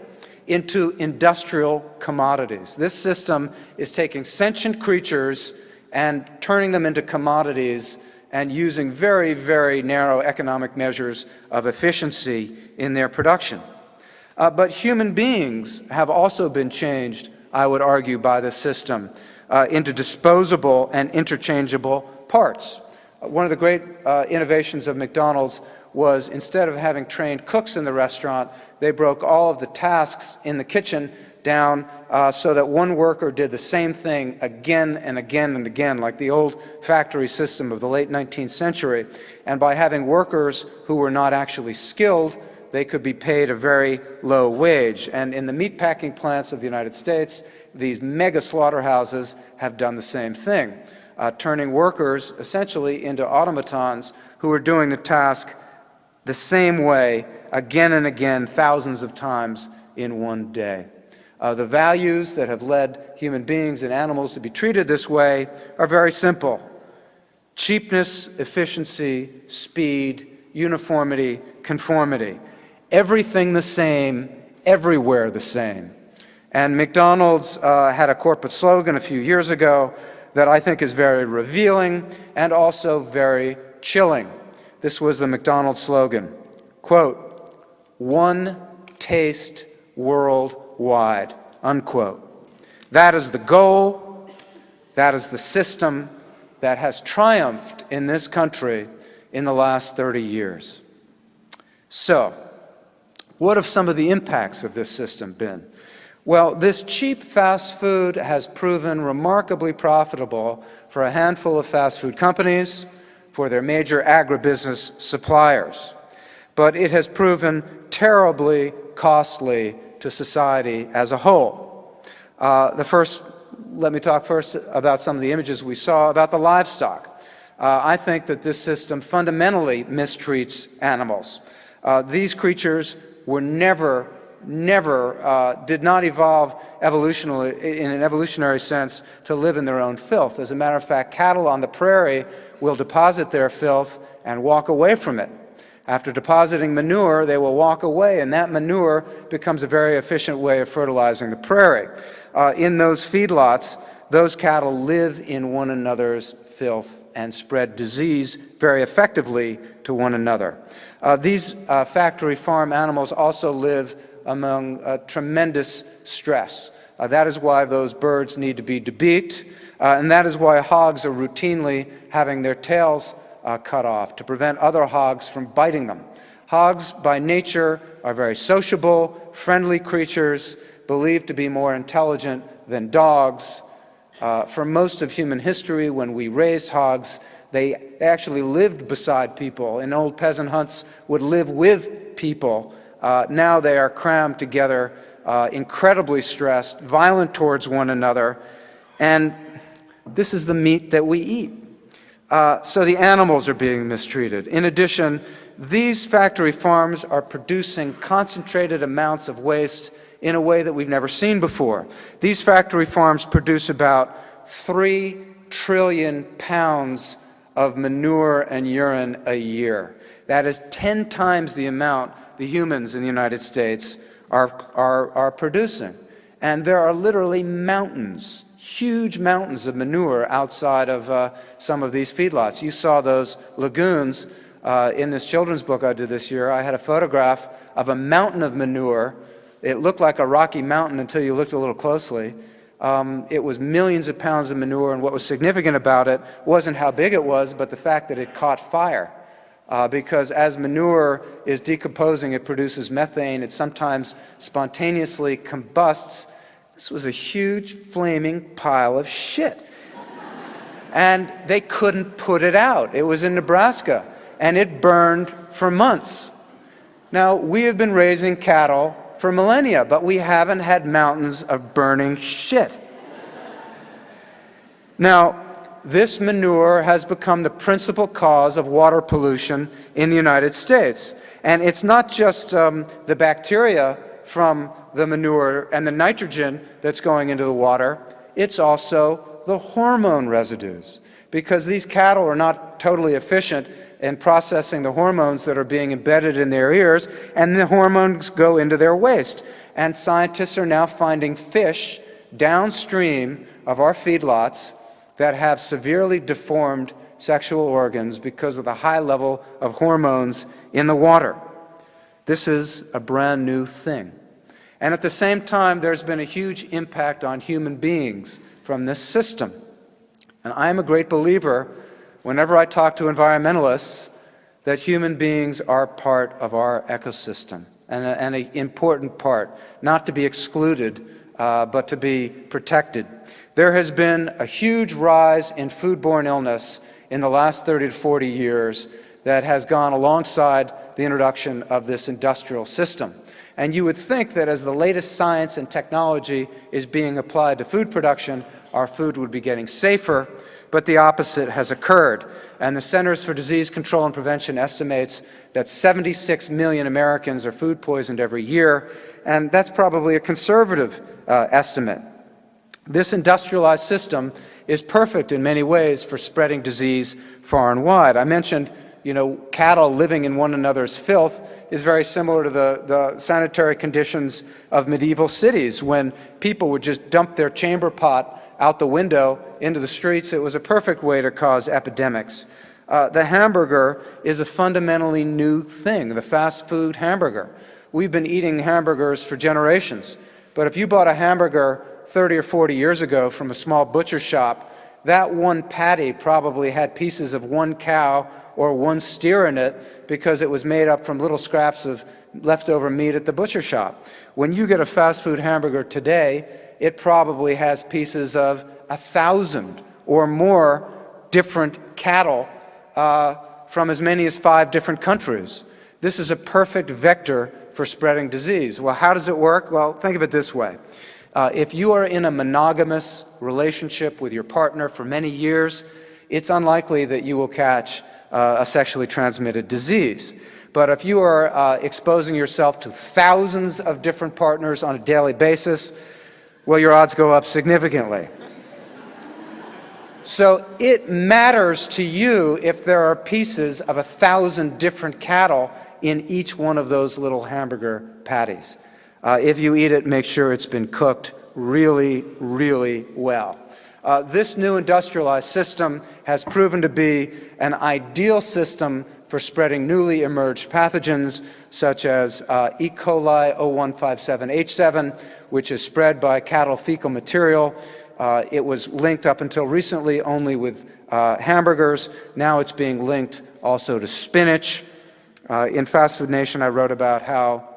into industrial commodities. This system is taking sentient creatures and turning them into commodities and using very, very narrow economic measures of efficiency in their production. But human beings have also been changed, I would argue, by this system into disposable and interchangeable parts. One of the great innovations of McDonald's was, instead of having trained cooks in the restaurant, they broke all of the tasks in the kitchen down so that one worker did the same thing again and again and again, like the old factory system of the late 19th century. And by having workers who were not actually skilled, they could be paid a very low wage. And in the meatpacking plants of the United States, these mega slaughterhouses have done the same thing, turning workers essentially into automatons who are doing the task the same way again and again, thousands of times in one day. The values that have led human beings and animals to be treated this way are very simple: cheapness, efficiency, speed, uniformity, conformity. Everything the same, everywhere the same. And McDonald's had a corporate slogan a few years ago that I think is very revealing and also very chilling. This was the McDonald's slogan, quote, "One taste worldwide," unquote. That is the goal, that is the system that has triumphed in this country in the last 30 years. So, what have some of the impacts of this system been? Well, this cheap fast food has proven remarkably profitable for a handful of fast food companies, for their major agribusiness suppliers. But it has proven terribly costly to society as a whole. Let me talk first about some of the images we saw about the livestock. I think that this system fundamentally mistreats animals. These creatures were did not evolve evolutionally, in an evolutionary sense, to live in their own filth. As a matter of fact, cattle on the prairie will deposit their filth and walk away from it. After depositing manure, they will walk away, and that manure becomes a very efficient way of fertilizing the prairie. In those feedlots, those cattle live in one another's filth and spread disease very effectively to one another. These factory farm animals also live among tremendous stress. That is why those birds need to be debeaked, and that is why hogs are routinely having their tails cut off to prevent other hogs from biting them. Hogs, by nature, are very sociable, friendly creatures, believed to be more intelligent than dogs. For most of human history, when we raised hogs, they actually lived beside people, and old peasant hunts would live with people. Now they are crammed together, incredibly stressed, violent towards one another, and this is the meat that we eat. So the animals are being mistreated. In addition, these factory farms are producing concentrated amounts of waste in a way that we've never seen before. These factory farms produce about 3 trillion pounds of manure and urine a year. That is 10 times the amount the humans in the United States are producing. And there are literally mountains, huge mountains of manure outside of some of these feedlots. You saw those lagoons in this children's book I did this year. I had a photograph of a mountain of manure. It looked like a rocky mountain until you looked a little closely. It was millions of pounds of manure, and what was significant about it wasn't how big it was, but the fact that it caught fire. because as manure is decomposing, it produces methane. It sometimes spontaneously combusts. This was a huge flaming pile of shit. And they couldn't put it out. It was in Nebraska, and it burned for months. Now, we have been raising cattle for millennia, but we haven't had mountains of burning shit. Now, this manure has become the principal cause of water pollution in the United States. And it's not just the bacteria from the manure and the nitrogen that's going into the water, it's also the hormone residues, because these cattle are not totally efficient in processing the hormones that are being embedded in their ears, and the hormones go into their waste. And scientists are now finding fish downstream of our feedlots that have severely deformed sexual organs because of the high level of hormones in the water. This is a brand new thing. And at the same time, there's been a huge impact on human beings from this system. And I am a great believer, whenever I talk to environmentalists, that human beings are part of our ecosystem, and an important part, not to be excluded, but to be protected. There has been a huge rise in foodborne illness in the last 30 to 40 years that has gone alongside the introduction of this industrial system. And you would think that as the latest science and technology is being applied to food production, our food would be getting safer, but the opposite has occurred. And the Centers for Disease Control and Prevention estimates that 76 million Americans are food poisoned every year, and that's probably a conservative estimate. This industrialized system is perfect in many ways for spreading disease far and wide. I mentioned, cattle living in one another's filth is very similar to the sanitary conditions of medieval cities, when people would just dump their chamber pot out the window into the streets. It was a perfect way to cause epidemics. The hamburger is a fundamentally new thing, the fast food hamburger. We've been eating hamburgers for generations, but if you bought a hamburger 30 or 40 years ago from a small butcher shop, that one patty probably had pieces of one cow or one steer in it because it was made up from little scraps of leftover meat at the butcher shop. When you get a fast food hamburger today, it probably has pieces of 1,000 or more different cattle from as many as 5 different countries. This is a perfect vector for spreading disease. Well, how does it work? Well, think of it this way. If you are in a monogamous relationship with your partner for many years, it's unlikely that you will catch a sexually transmitted disease. But if you are exposing yourself to thousands of different partners on a daily basis, well, your odds go up significantly. So it matters to you if there are pieces of 1,000 different cattle in each one of those little hamburger patties. If you eat it, make sure it's been cooked really, really well. This new industrialized system has proven to be an ideal system for spreading newly emerged pathogens such as E. coli 0157H7, which is spread by cattle fecal material. It was linked up until recently only with hamburgers. Now it's being linked also to spinach. In Fast Food Nation, I wrote about how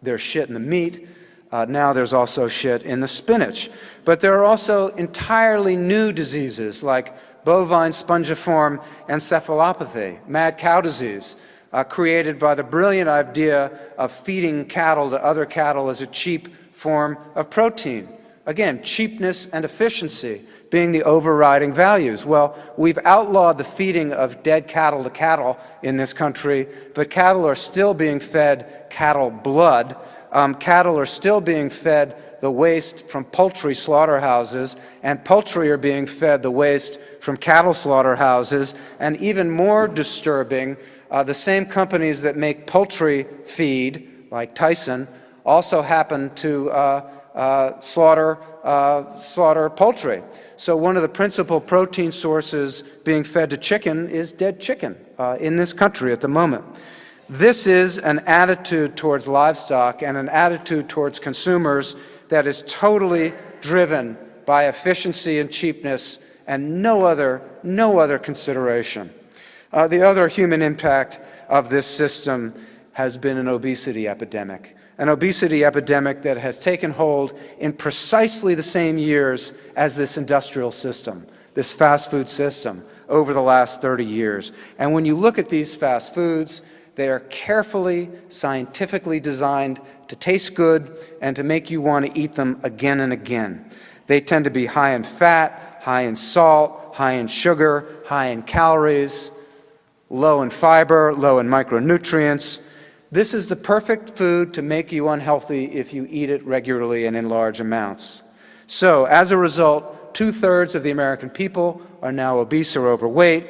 there's shit in the meat. Now there's also shit in the spinach. But there are also entirely new diseases like bovine spongiform encephalopathy, mad cow disease, created by the brilliant idea of feeding cattle to other cattle as a cheap form of protein. Again, cheapness and efficiency being the overriding values. Well, we've outlawed the feeding of dead cattle to cattle in this country, but cattle are still being fed cattle blood. Cattle are still being fed the waste from poultry slaughterhouses, and poultry are being fed the waste from cattle slaughterhouses. And even more disturbing, the same companies that make poultry feed, like Tyson, also happen to slaughter poultry. So one of the principal protein sources being fed to chicken is dead chicken in this country at the moment. This is an attitude towards livestock and an attitude towards consumers that is totally driven by efficiency and cheapness and no other consideration. The other human impact of this system has been an obesity epidemic that has taken hold in precisely the same years as this industrial system, this fast food system, over the last 30 years. And when you look at these fast foods, they are carefully, scientifically designed to taste good and to make you want to eat them again and again. They tend to be high in fat, high in salt, high in sugar, high in calories, low in fiber, low in micronutrients. This is the perfect food to make you unhealthy if you eat it regularly and in large amounts. So, as a result, 2/3 of the American people are now obese or overweight.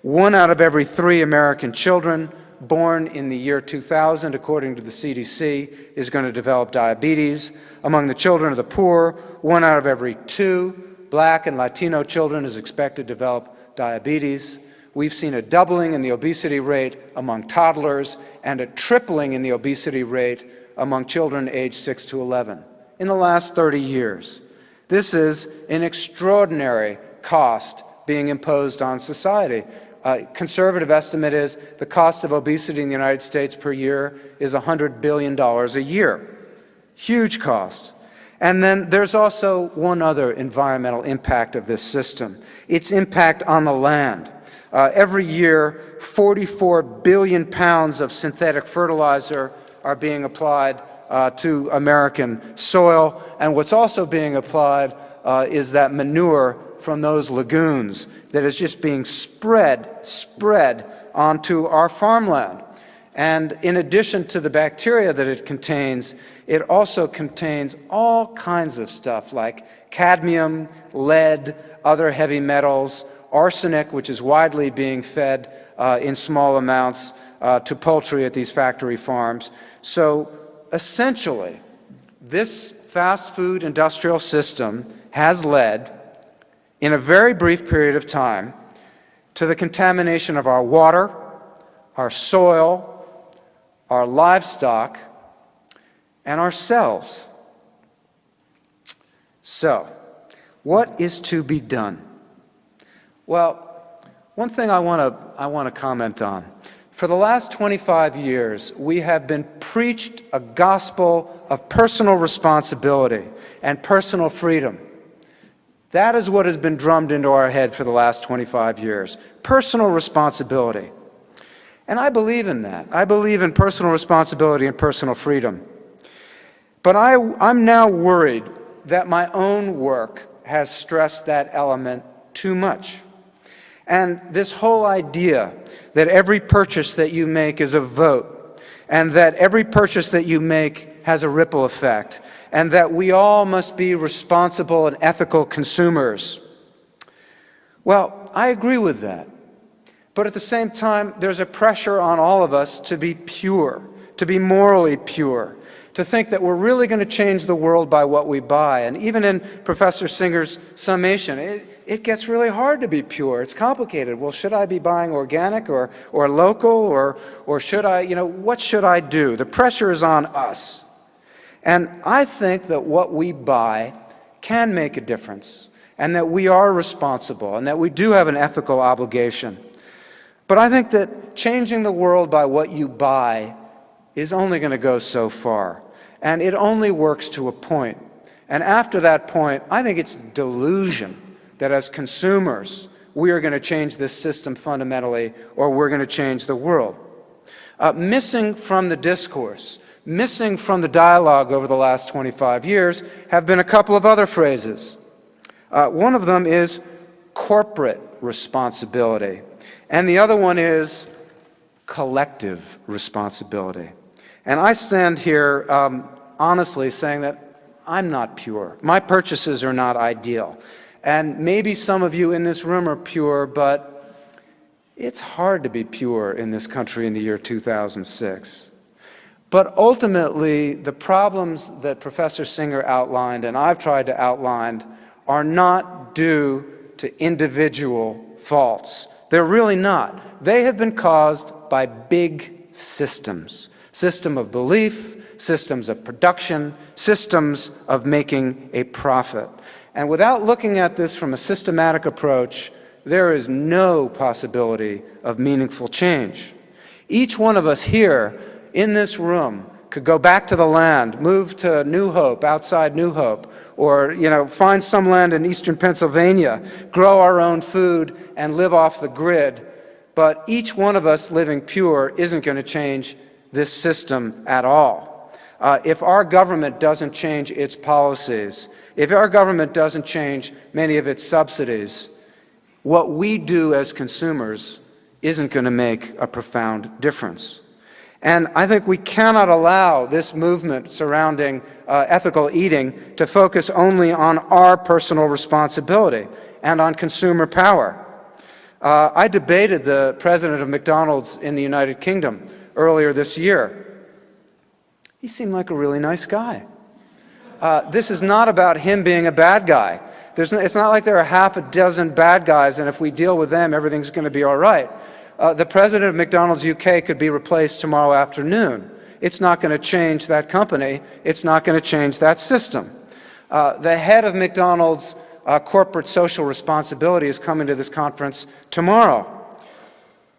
1 out of every 3 American children born in the year 2000, according to the CDC, is going to develop diabetes. Among the children of the poor, 1 out of every 2 Black and Latino children is expected to develop diabetes. We've seen a doubling in the obesity rate among toddlers and a tripling in the obesity rate among children aged 6 to 11 in the last 30 years. This is an extraordinary cost being imposed on society. Conservative estimate is the cost of obesity in the United States per year is $100 billion a year. Huge cost. And then there's also one other environmental impact of this system, its impact on the land. Every year, 44 billion pounds of synthetic fertilizer are being applied to American soil, and what's also being applied is that manure from those lagoons that is just being spread onto our farmland. And in addition to the bacteria that it contains, it also contains all kinds of stuff like cadmium, lead, other heavy metals, arsenic, which is widely being fed in small amounts to poultry at these factory farms. So essentially, this fast food industrial system has led, in a very brief period of time, to the contamination of our water, our soil, our livestock, and ourselves. So, what is to be done? Well, one thing I want to comment on. For the last 25 years, we have been preached a gospel of personal responsibility and personal freedom. That is what has been drummed into our head for the last 25 years. Personal responsibility. And I believe in that. I believe in personal responsibility and personal freedom. But I'm now worried that my own work has stressed that element too much. And this whole idea that every purchase that you make is a vote, and that every purchase that you make has a ripple effect, and that we all must be responsible and ethical consumers. Well, I agree with that. But at the same time, there's a pressure on all of us to be pure, to be morally pure, to think that we're really going to change the world by what we buy. And even in Professor Singer's summation, it gets really hard to be pure. It's complicated. Well, should I be buying organic or local, or should I, what should I do? The pressure is on us. And I think that what we buy can make a difference, and that we are responsible, and that we do have an ethical obligation. But I think that changing the world by what you buy is only going to go so far, and it only works to a point. And after that point, I think it's delusion that as consumers, we are going to change this system fundamentally, or we're going to change the world. Missing from the discourse, missing from the dialogue over the last 25 years have been a couple of other phrases. One of them is corporate responsibility, and the other one is collective responsibility. And I stand here honestly saying that I'm not pure. My purchases are not ideal. And maybe some of you in this room are pure, but it's hard to be pure in this country in the year 2006. But ultimately, the problems that Professor Singer outlined, and I've tried to outline, are not due to individual faults. They're really not. They have been caused by big systems. System of belief, systems of production, systems of making a profit. And without looking at this from a systematic approach, there is no possibility of meaningful change. Each one of us here in this room could go back to the land, move to New Hope, outside New Hope, or find some land in eastern Pennsylvania, grow our own food, and live off the grid. But each one of us living pure isn't going to change this system at all. If our government doesn't change its policies, if our government doesn't change many of its subsidies, what we do as consumers isn't going to make a profound difference. And I think we cannot allow this movement surrounding ethical eating to focus only on our personal responsibility and on consumer power. I debated the president of McDonald's in the United Kingdom earlier this year. He seemed like a really nice guy. This is not about him being a bad guy. It's not like there are half a dozen bad guys, and if we deal with them, everything's going to be all right. The president of McDonald's UK could be replaced tomorrow afternoon. It's not going to change that company. It's not going to change that system. The head of McDonald's corporate social responsibility is coming to this conference tomorrow.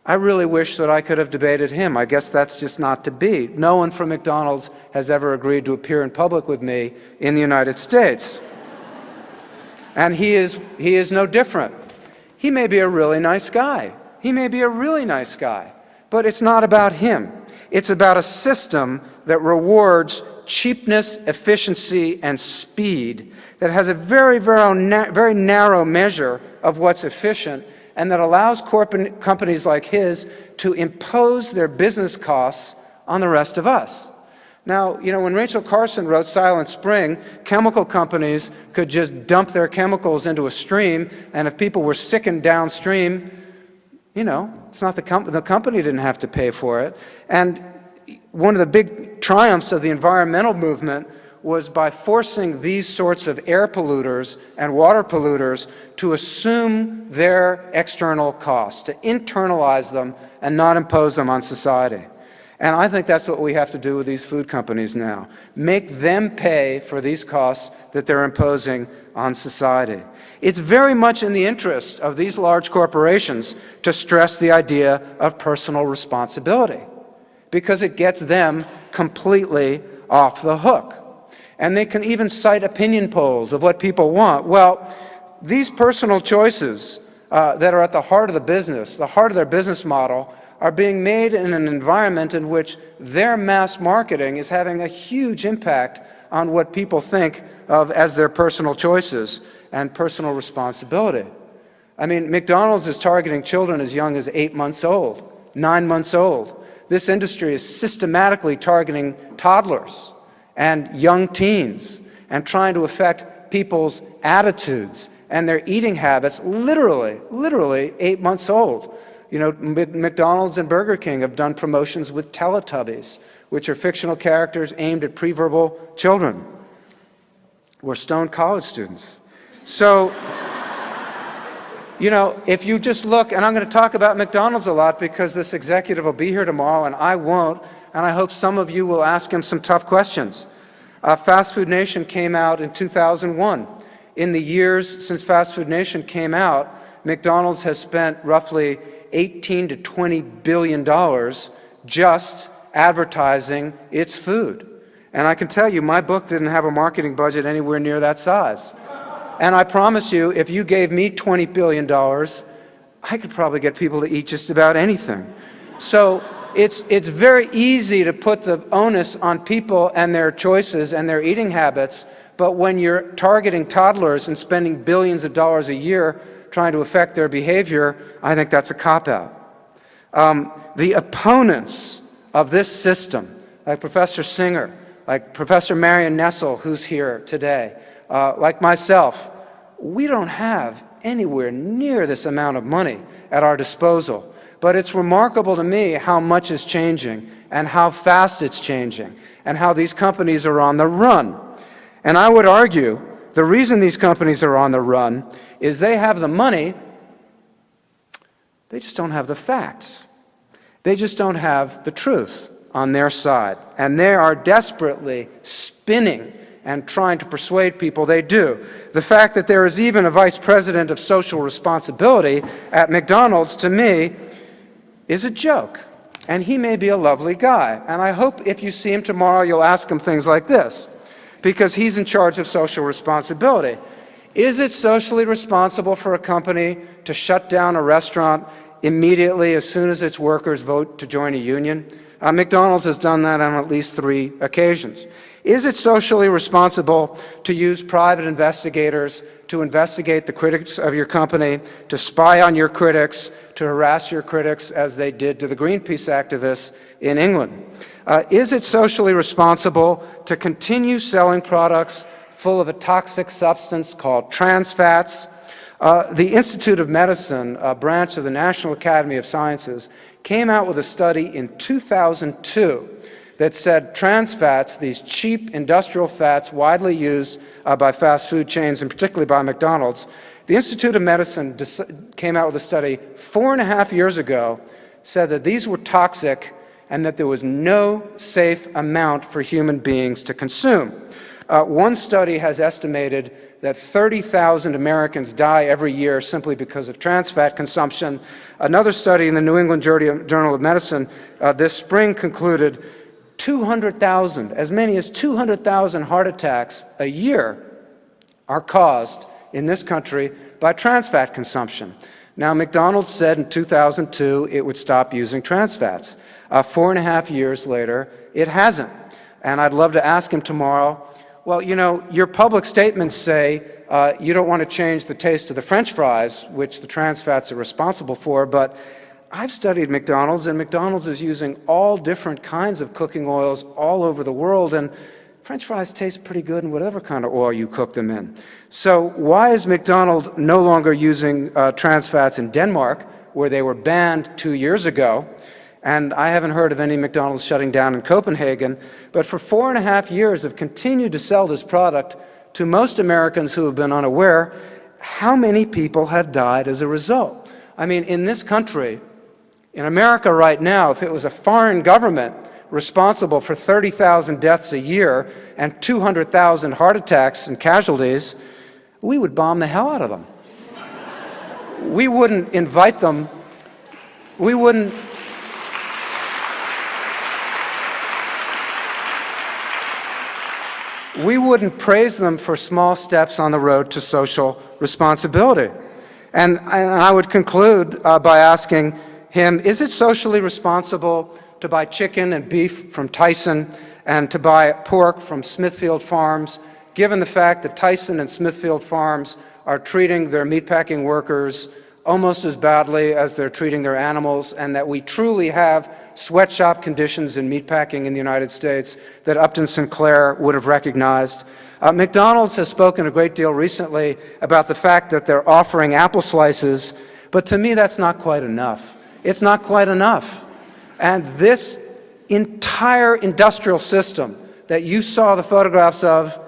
I really wish that I could have debated him. I guess that's just not to be. No one from McDonald's has ever agreed to appear in public with me in the United States. And he is no different. He may be a really nice guy. He may be a really nice guy, but it's not about him. It's about a system that rewards cheapness, efficiency, and speed, that has a very narrow measure of what's efficient, and that allows companies like his to impose their business costs on the rest of us. Now, when Rachel Carson wrote Silent Spring, chemical companies could just dump their chemicals into a stream, and if people were sickened downstream, it's not the company didn't have to pay for it. And one of the big triumphs of the environmental movement was by forcing these sorts of air polluters and water polluters to assume their external costs, to internalize them and not impose them on society. And I think that's what we have to do with these food companies now. Make them pay for these costs that they're imposing on society. It's very much in the interest of these large corporations to stress the idea of personal responsibility, because it gets them completely off the hook. And they can even cite opinion polls of what people want. Well, these personal choices that are at the heart of the business, the heart of their business model, are being made in an environment in which their mass marketing is having a huge impact on what people think of as their personal choices and personal responsibility. I mean, McDonald's is targeting children as young as 8 months old, 9 months old. This industry is systematically targeting toddlers and young teens and trying to affect people's attitudes and their eating habits literally 8 months old. McDonald's and Burger King have done promotions with Teletubbies, which are fictional characters aimed at pre-verbal children. We're stoned college students. So, if you just look, and I'm going to talk about McDonald's a lot because this executive will be here tomorrow and I won't, and I hope some of you will ask him some tough questions. Fast Food Nation came out in 2001. In the years since Fast Food Nation came out, McDonald's has spent roughly $18 to $20 billion just advertising its food. And I can tell you, my book didn't have a marketing budget anywhere near that size. And I promise you, if you gave me $20 billion, I could probably get people to eat just about anything. So it's very easy to put the onus on people and their choices and their eating habits, but when you're targeting toddlers and spending billions of dollars a year trying to affect their behavior, I think that's a cop-out. The opponents of this system, like Professor Singer, like Professor Marion Nessel, who's here today, like myself, we don't have anywhere near this amount of money at our disposal. But it's remarkable to me how much is changing and how fast it's changing and how these companies are on the run. And I would argue the reason these companies are on the run is they have the money, they just don't have the facts. They just don't have the truth on their side. And they are desperately spinning and trying to persuade people they do. The fact that there is even a vice president of social responsibility at McDonald's, to me, is a joke. And he may be a lovely guy. And I hope if you see him tomorrow, you'll ask him things like this, because he's in charge of social responsibility. Is it socially responsible for a company to shut down a restaurant immediately as soon as its workers vote to join a union? McDonald's has done that on at least 3 occasions. Is it socially responsible to use private investigators to investigate the critics of your company, to spy on your critics, to harass your critics as they did to the Greenpeace activists in England? Is it socially responsible to continue selling products full of a toxic substance called trans fats? The Institute of Medicine, a branch of the National Academy of Sciences, came out with a study in 2002 that said trans fats, these cheap industrial fats widely used by fast food chains and particularly by McDonald's, the Institute of Medicine came out with a study 4.5 years ago, said that these were toxic and that there was no safe amount for human beings to consume. One study has estimated that 30,000 Americans die every year simply because of trans fat consumption. Another study in the New England Journal of Medicine this spring concluded 200,000, as many as 200,000 heart attacks a year are caused in this country by trans fat consumption. Now, McDonald's said in 2002 it would stop using trans fats. 4.5 years later, it hasn't. And I'd love to ask him tomorrow, well, you know, your public statements say you don't want to change the taste of the French fries, which the trans fats are responsible for, but I've studied McDonald's, and McDonald's is using all different kinds of cooking oils all over the world, and French fries taste pretty good in whatever kind of oil you cook them in. So why is McDonald's no longer using trans fats in Denmark, where they were banned 2 years ago? And I haven't heard of any McDonald's shutting down in Copenhagen, but for 4.5 years have continued to sell this product to most Americans who have been unaware. How many people have died as a result? I mean, in this country, in America right now, if it was a foreign government responsible for 30,000 deaths a year and 200,000 heart attacks and casualties, we would bomb the hell out of them. We wouldn't invite them. We wouldn't praise them for small steps on the road to social responsibility. And I would conclude by asking him, is it socially responsible to buy chicken and beef from Tyson and to buy pork from Smithfield Farms, given the fact that Tyson and Smithfield Farms are treating their meatpacking workers almost as badly as they're treating their animals, and that we truly have sweatshop conditions in meatpacking in the United States that Upton Sinclair would have recognized? McDonald's has spoken a great deal recently about the fact that they're offering apple slices, but to me that's not quite enough. It's not quite enough. And this entire industrial system that you saw the photographs of,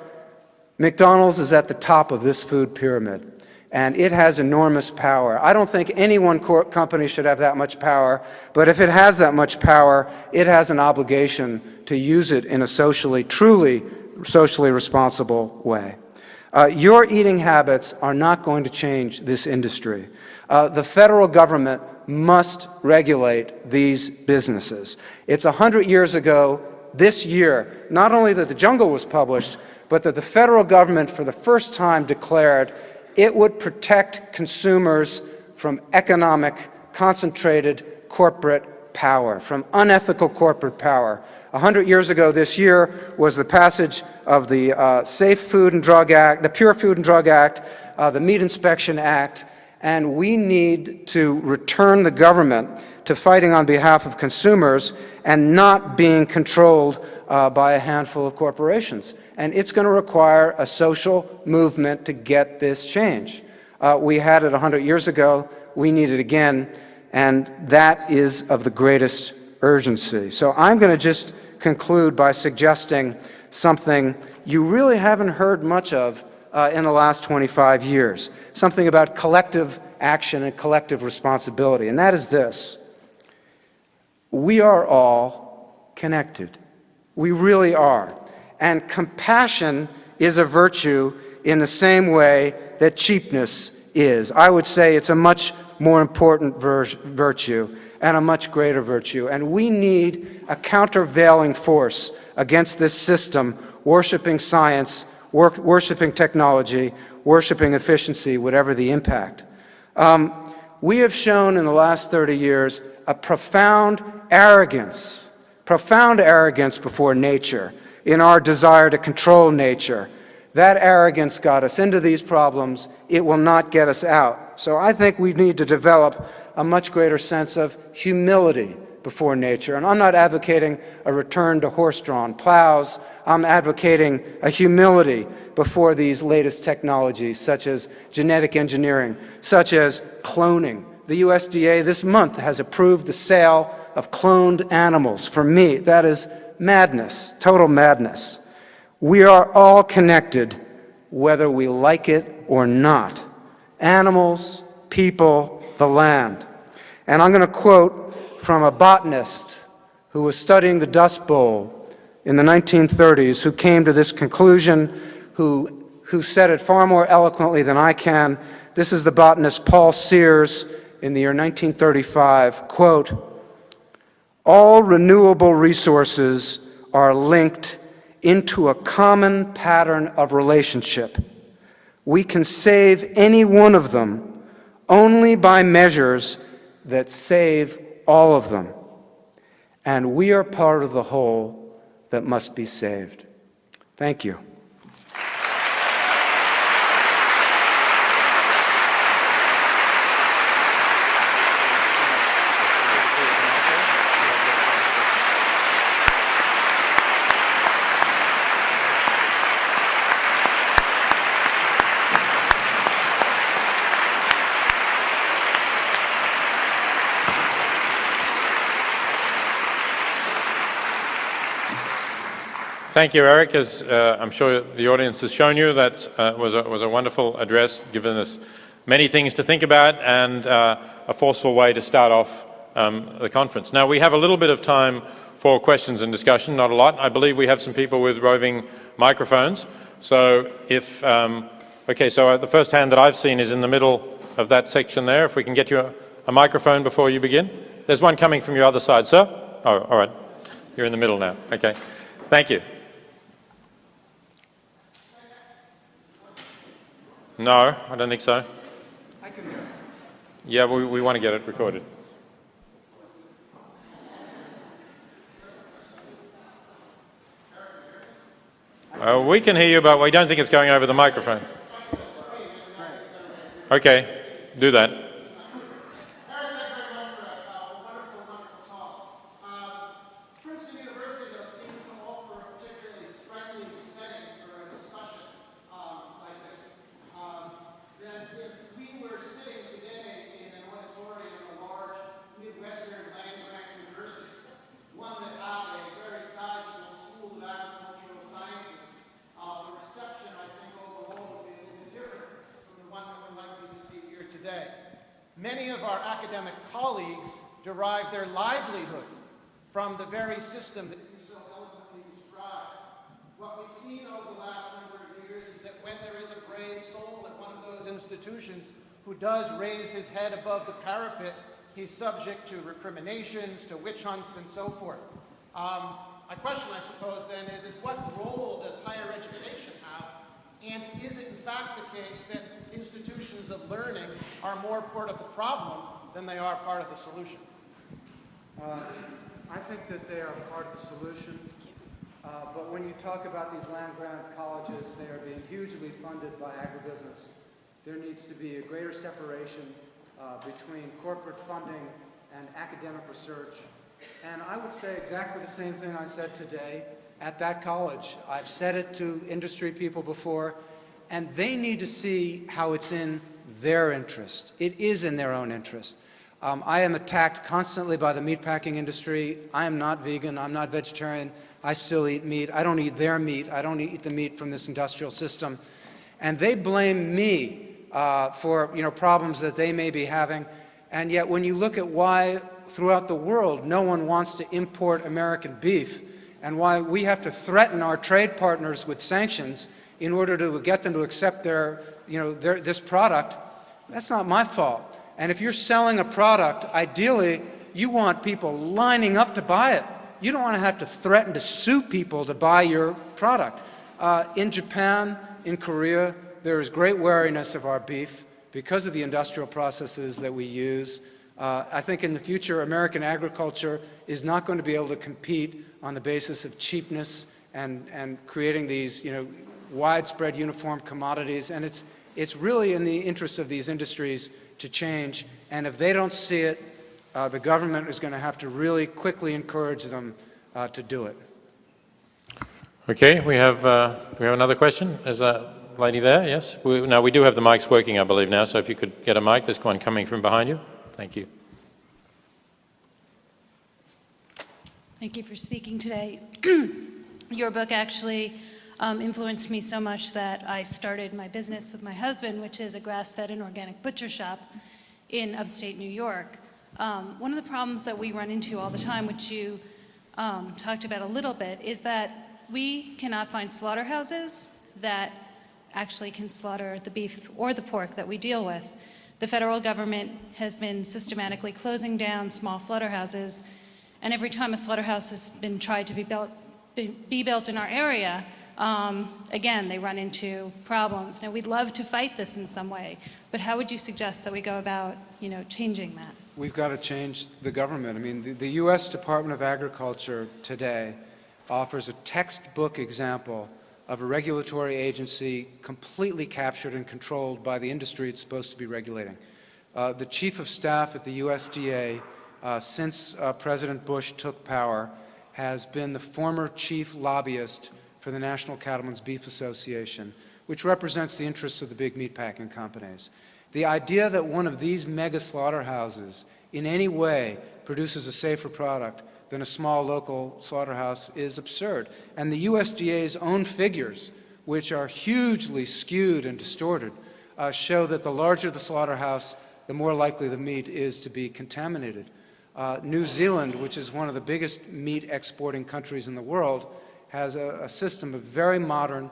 McDonald's is at the top of this food pyramid. And it has enormous power. I don't think any one company should have that much power, but if it has that much power, it has an obligation to use it in a truly socially responsible way. Your eating habits are not going to change this industry. The federal government must regulate these businesses. It's 100 years ago this year, not only that the Jungle was published, but that the federal government for the first time declared it would protect consumers from economic, concentrated corporate power, from unethical corporate power. 100 years ago this year was the passage of the Safe Food and Drug Act, the Pure Food and Drug Act, the Meat Inspection Act, and we need to return the government to fighting on behalf of consumers and not being controlled by a handful of corporations. And it's going to require a social movement to get this change. We had it 100 years ago. We need it again. And that is of the greatest urgency. So I'm going to just conclude by suggesting something you really haven't heard much of in the last 25 years, something about collective action and collective responsibility. And that is this: we are all connected. We really are. And compassion is a virtue in the same way that cheapness is. I would say it's a much more important virtue and a much greater virtue. And we need a countervailing force against this system, worshiping science, worshiping technology, worshiping efficiency, whatever the impact. We have shown in the last 30 years a profound arrogance before nature in our desire to control nature. That arrogance got us into these problems. It will not get us out. So I think we need to develop a much greater sense of humility before nature. And I'm not advocating a return to horse-drawn plows. I'm advocating a humility before these latest technologies, such as genetic engineering, such as cloning. The USDA this month has approved the sale of cloned animals. For me, that is madness, total madness. We are all connected, whether we like it or not. Animals, people, the land. And I'm going to quote from a botanist who was studying the Dust Bowl in the 1930s, who came to this conclusion, who said it far more eloquently than I can. This is the botanist Paul Sears in the year 1935, quote, "All renewable resources are linked into a common pattern of relationship. We can save any one of them only by measures that save all of them. And we are part of the whole that must be saved." Thank you. Thank you, Eric. As I'm sure the audience has shown you, that was a wonderful address, given us many things to think about and a forceful way to start off the conference. Now, we have a little bit of time for questions and discussion, not a lot. I believe we have some people with roving microphones. So if, okay, so the first hand that I've seen is in the middle of that section there. If we can get you a microphone before you begin. There's one coming from your other side, sir. Oh, all right. You're in the middle now. Okay. Thank you. No, I don't think so. I can hear. Yeah, we want to get it recorded. We can hear you, but we don't think it's going over the microphone. Okay, do that. Many of our academic colleagues derive their livelihood from the very system that you so eloquently describe. What we've seen over the last number of years is that when there is a brave soul at one of those institutions who does raise his head above the parapet, he's subject to recriminations, to witch hunts, and so forth. My question, I suppose, then, is what role does higher education have? And is it in fact the case that institutions of learning are more part of the problem than they are part of the solution? I think that they are part of the solution. But when you talk about these land-grant colleges, they are being hugely funded by agribusiness. There needs to be a greater separation between corporate funding and academic research. And I would say exactly the same thing I said today at that college. I've said it to industry people before, and they need to see how it's in their interest. It is in their own interest. I am attacked constantly by the meatpacking industry. I am not vegan. I'm not vegetarian. I still eat meat. I don't eat their meat. I don't eat the meat from this industrial system. And they blame me for problems that they may be having. And yet when you look at why throughout the world no one wants to import American beef, and why we have to threaten our trade partners with sanctions in order to get them to accept this product, that's not my fault. And if you're selling a product, ideally, you want people lining up to buy it. You don't want to have to threaten to sue people to buy your product. In Japan, in Korea, there is great wariness of our beef because of the industrial processes that we use. I think in the future, American agriculture is not going to be able to compete on the basis of cheapness and creating these, widespread uniform commodities. And it's really in the interest of these industries to change. And if they don't see it, the government is going to have to really quickly encourage them to do it. Okay, we have another question. There's a lady there, yes? We do have the mics working, I believe, now, so if you could get a mic. There's one coming from behind you. Thank you. Thank you for speaking today. Your book actually influenced me so much that I started my business with my husband, which is a grass-fed and organic butcher shop in upstate New York. One of the problems that we run into all the time, which you talked about a little bit, is that we cannot find slaughterhouses that actually can slaughter the beef or the pork that we deal with. The federal government has been systematically closing down small slaughterhouses, and every time a slaughterhouse has been tried to be built in our area, again, they run into problems. Now, we'd love to fight this in some way, but how would you suggest that we go about, changing that? We've got to change the government. I mean, the U.S. Department of Agriculture today offers a textbook example of a regulatory agency completely captured and controlled by the industry it's supposed to be regulating. The chief of staff at the USDA, since President Bush took power, has been the former chief lobbyist for the National Cattlemen's Beef Association, which represents the interests of the big meatpacking companies. The idea that one of these mega slaughterhouses in any way produces a safer product than a small local slaughterhouse is absurd. And the USDA's own figures, which are hugely skewed and distorted, show that the larger the slaughterhouse, the more likely the meat is to be contaminated. New Zealand, which is one of the biggest meat exporting countries in the world, has a system of very modern,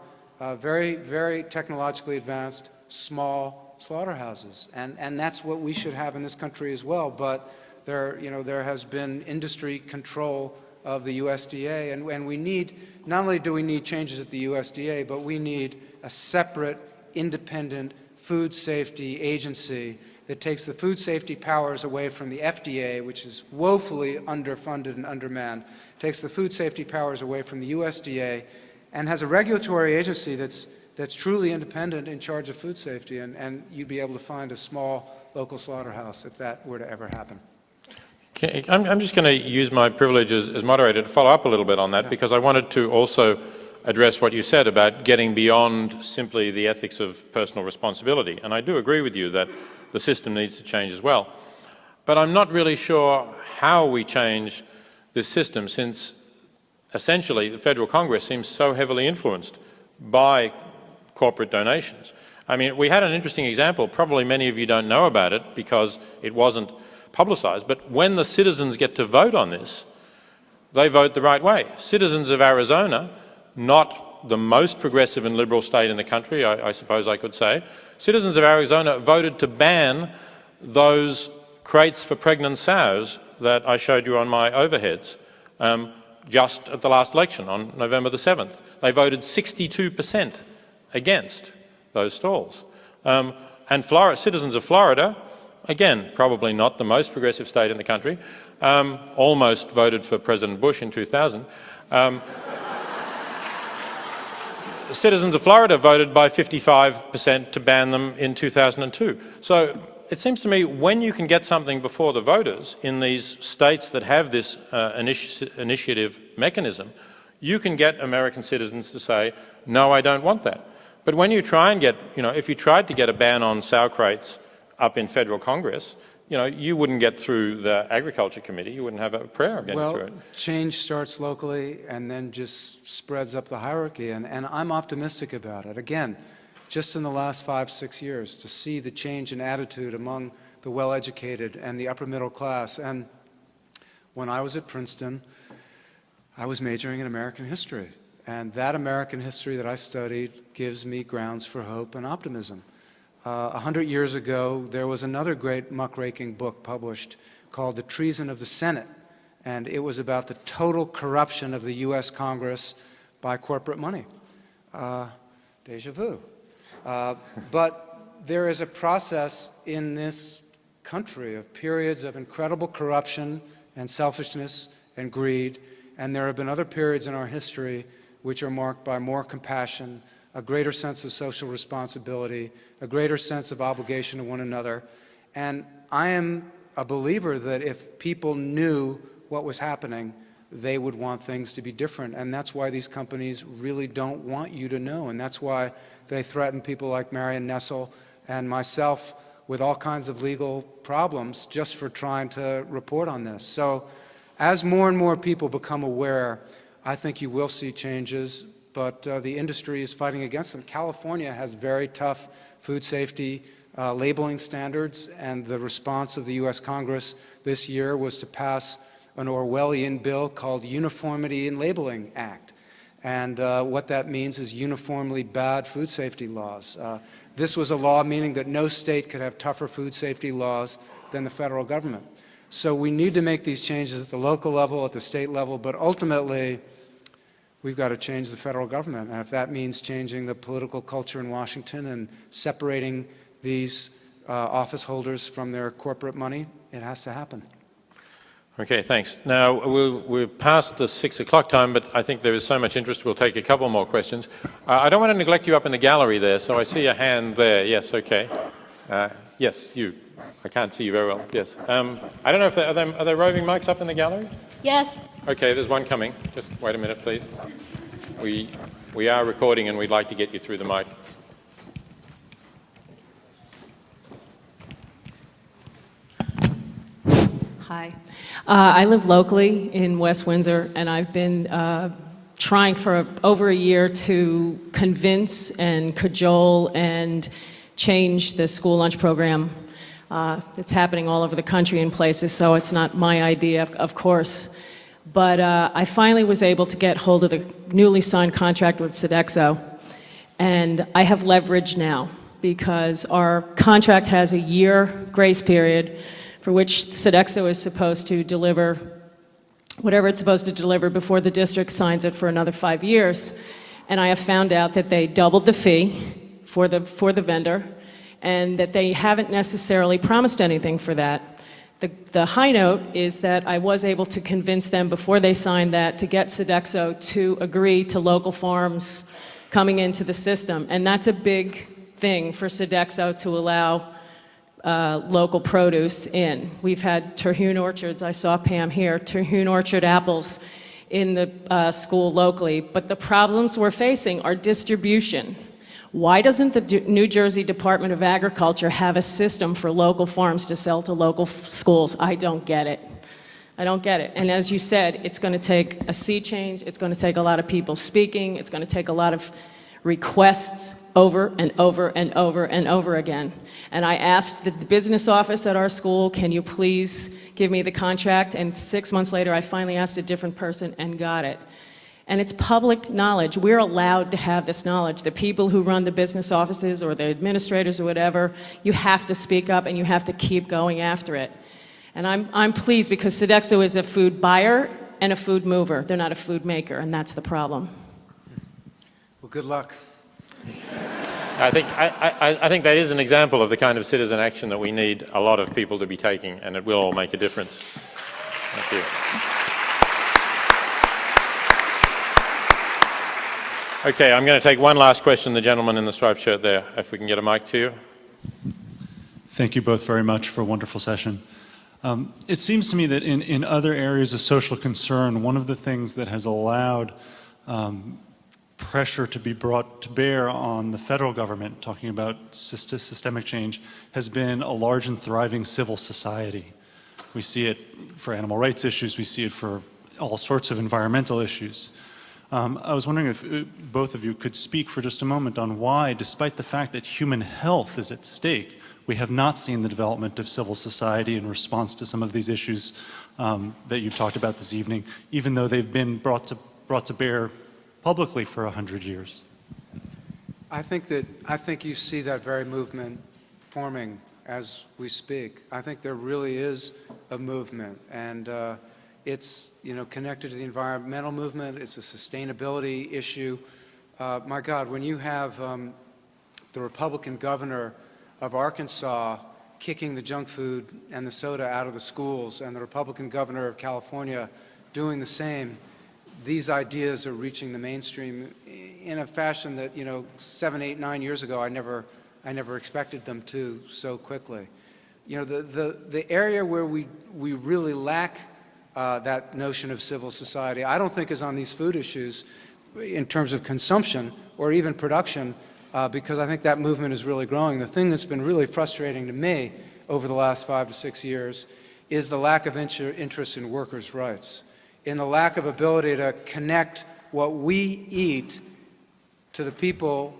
very, very technologically advanced, small slaughterhouses. And that's what we should have in this country as well. But there has been industry control of the USDA, and we need, not only do we need changes at the USDA, but we need a separate, independent food safety agency that takes the food safety powers away from the FDA, which is woefully underfunded and undermanned, takes the food safety powers away from the USDA, and has a regulatory agency that's truly independent in charge of food safety, and you'd be able to find a small local slaughterhouse if that were to ever happen. Okay, I'm just going to use my privilege as moderator to follow up a little bit on that, because I wanted to also address what you said about getting beyond simply the ethics of personal responsibility. And I do agree with you that the system needs to change as well. But I'm not really sure how we change this system, since essentially the federal Congress seems so heavily influenced by corporate donations. I mean, we had an interesting example. Probably many of you don't know about it because it wasn't publicized, but when the citizens get to vote on this, they vote the right way. Citizens of Arizona, not the most progressive and liberal state in the country, I suppose I could say, citizens of Arizona voted to ban those crates for pregnant sows that I showed you on my overheads just at the last election on November the 7th. They voted 62% against those stalls. And citizens of Florida, again, probably not the most progressive state in the country, almost voted for President Bush in 2000. Citizens of Florida voted by 55% to ban them in 2002. So it seems to me when you can get something before the voters in these states that have this initiative mechanism, you can get American citizens to say, no, I don't want that. But when you try and get, if you tried to get a ban on sow crates up in federal Congress, you wouldn't get through the Agriculture Committee. You wouldn't have a prayer getting through it. Well, change starts locally and then just spreads up the hierarchy, and I'm optimistic about it. Again, just in the last 5-6 years, to see the change in attitude among the well-educated and the upper middle class. And when I was at Princeton, I was majoring in American history. And that American history that I studied gives me grounds for hope and optimism. 100 years ago, there was another great muckraking book published called The Treason of the Senate, and it was about the total corruption of the U.S. Congress by corporate money. Deja vu. But there is a process in this country of periods of incredible corruption and selfishness and greed, and there have been other periods in our history which are marked by more compassion, a greater sense of social responsibility, a greater sense of obligation to one another. And I am a believer that if people knew what was happening, they would want things to be different. And that's why these companies really don't want you to know. And that's why they threaten people like Marion Nessel and myself with all kinds of legal problems just for trying to report on this. So as more and more people become aware, I think you will see changes, but the industry is fighting against them. California has very tough food safety labeling standards, and the response of the U.S. Congress this year was to pass an Orwellian bill called Uniformity in Labeling Act. And what that means is uniformly bad food safety laws. This was a law meaning that no state could have tougher food safety laws than the federal government. So we need to make these changes at the local level, at the state level, but ultimately we've got to change the federal government. And if that means changing the political culture in Washington and separating these office holders from their corporate money, it has to happen. Okay, thanks. Now, we're past the 6 o'clock time, but I think there is so much interest, we'll take a couple more questions. I don't want to neglect you up in the gallery there, so I see a hand there. Yes, okay. Yes, you. I can't see you very well. Yes. I don't know if are there roving mics up in the gallery? Yes. Okay, there's one coming. Just wait a minute, please. We are recording and we'd like to get you through the mic. Hi. I live locally in West Windsor, and I've been trying for over a year to convince and cajole and change the school lunch program. It's happening all over the country in places, so it's not my idea, of course. But I finally was able to get hold of the newly signed contract with Sodexo, and I have leverage now because our contract has a year grace period for which Sodexo is supposed to deliver whatever it's supposed to deliver before the district signs it for another 5 years. And I have found out that they doubled the fee for the vendor, and that they haven't necessarily promised anything for that. The high note is that I was able to convince them before they signed that to get Sodexo to agree to local farms coming into the system. And that's a big thing for Sodexo to allow local produce in. We've had Terhune orchards, I saw Pam here, Terhune orchard apples in the school locally, but the problems we're facing are distribution. Why doesn't the New Jersey Department of Agriculture have a system for local farms to sell to local schools? I don't get it. I don't get it. And as you said, it's going to take a sea change, it's going to take a lot of people speaking, it's going to take a lot of requests over and over and over and over again. And I asked the business office at our school, can you please give me the contract? And 6 months later, I finally asked a different person and got it. And it's public knowledge. We're allowed to have this knowledge. The people who run the business offices or the administrators or whatever, you have to speak up and you have to keep going after it. And I'm pleased because Sodexo is a food buyer and a food mover. They're not a food maker, and that's the problem. Well, good luck. I think that is an example of the kind of citizen action that we need a lot of people to be taking, and it will all make a difference. Thank you. Okay, I'm going to take one last question, the gentleman in the striped shirt there, if we can get a mic to you. Thank you both very much for a wonderful session. It seems to me that in other areas of social concern, one of the things that has allowed pressure to be brought to bear on the federal government, talking about systemic change, has been a large and thriving civil society. We see it for animal rights issues, we see it for all sorts of environmental issues. I was wondering if both of you could speak for just a moment on why, despite the fact that human health is at stake, we have not seen the development of civil society in response to some of these issues that you've talked about this evening, even though they've been brought to bear publicly for 100 years. I think you see that very movement forming as we speak. I think there really is a movement, and it's connected to the environmental movement. It's a sustainability issue. My God, when you have the Republican governor of Arkansas kicking the junk food and the soda out of the schools, and the Republican governor of California doing the same, these ideas are reaching the mainstream in a fashion that 7, 8, 9 years ago I never expected them to so quickly. The area where we really lack that notion of civil society, I don't think is on these food issues in terms of consumption or even production, because I think that movement is really growing. The thing that's been really frustrating to me over the last 5 to 6 years is the lack of interest in workers' rights, in the lack of ability to connect what we eat to the people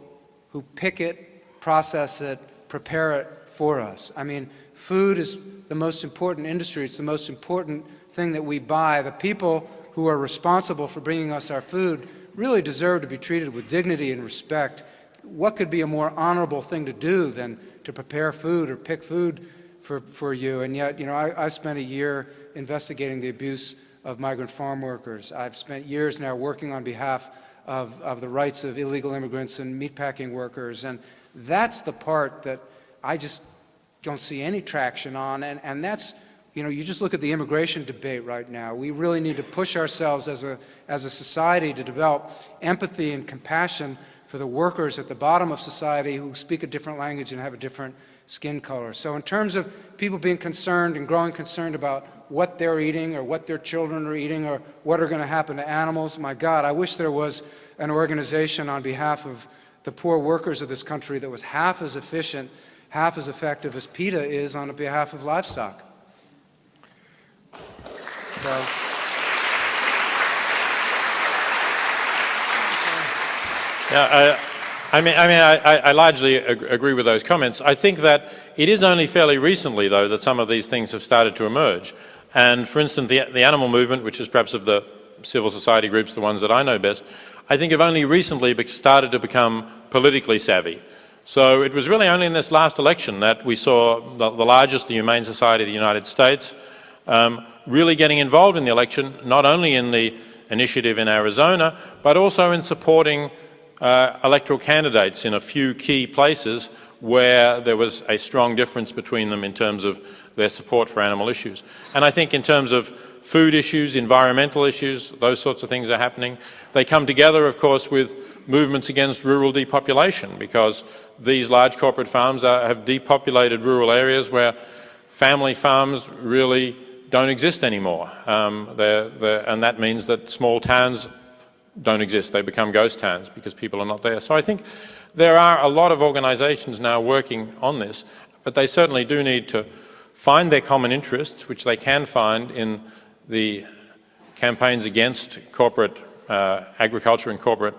who pick it, process it, prepare it for us. I mean, food is the most important industry. It's the most important thing that we buy. The people who are responsible for bringing us our food really deserve to be treated with dignity and respect. What could be a more honorable thing to do than to prepare food or pick food for you? And yet, I spent a year investigating the abuse of migrant farm workers. I've spent years now working on behalf of the rights of illegal immigrants and meatpacking workers, and that's the part that I just don't see any traction on, and that's, you just look at the immigration debate right now. We really need to push ourselves as a society to develop empathy and compassion for the workers at the bottom of society who speak a different language and have a different skin color. So in terms of people being concerned and growing concerned about what they're eating or what their children are eating or what are going to happen to animals, my God, I wish there was an organization on behalf of the poor workers of this country that was half as efficient, half as effective as PETA is on behalf of livestock. So. Yeah, I largely agree with those comments. I think that it is only fairly recently, though, that some of these things have started to emerge. And for instance, the animal movement, which is perhaps of the civil society groups, the ones that I know best, I think have only recently started to become politically savvy. So it was really only in this last election that we saw the largest, the Humane Society of the United States, really getting involved in the election, not only in the initiative in Arizona, but also in supporting electoral candidates in a few key places where there was a strong difference between them in terms of their support for animal issues. And I think in terms of food issues, environmental issues, those sorts of things are happening. They come together, of course, with movements against rural depopulation, because these large corporate farms have depopulated rural areas where family farms really don't exist anymore. And that means that small towns don't exist. They become ghost towns because people are not there. So I think there are a lot of organizations now working on this, but they certainly do need to find their common interests, which they can find in the campaigns against corporate agriculture and corporate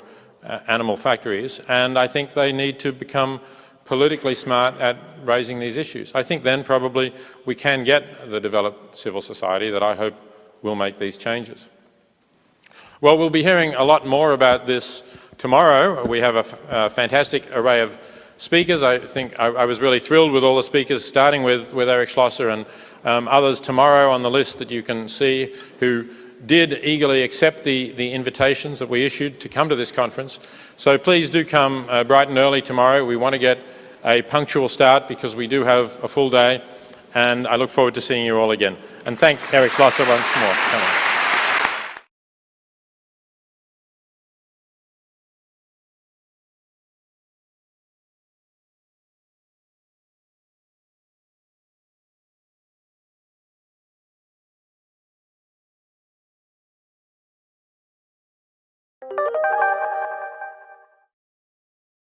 animal factories, and I think they need to become politically smart at raising these issues. I think then probably we can get the developed civil society that I hope will make these changes. Well, we'll be hearing a lot more about this tomorrow. We have a fantastic array of speakers. I think I was really thrilled with all the speakers, starting with Eric Schlosser and others tomorrow on the list that you can see who did eagerly accept the invitations that we issued to come to this conference. So please do come bright and early tomorrow. We want to get a punctual start because we do have a full day, and I look forward to seeing you all again. And thank Eric Schlosser once more.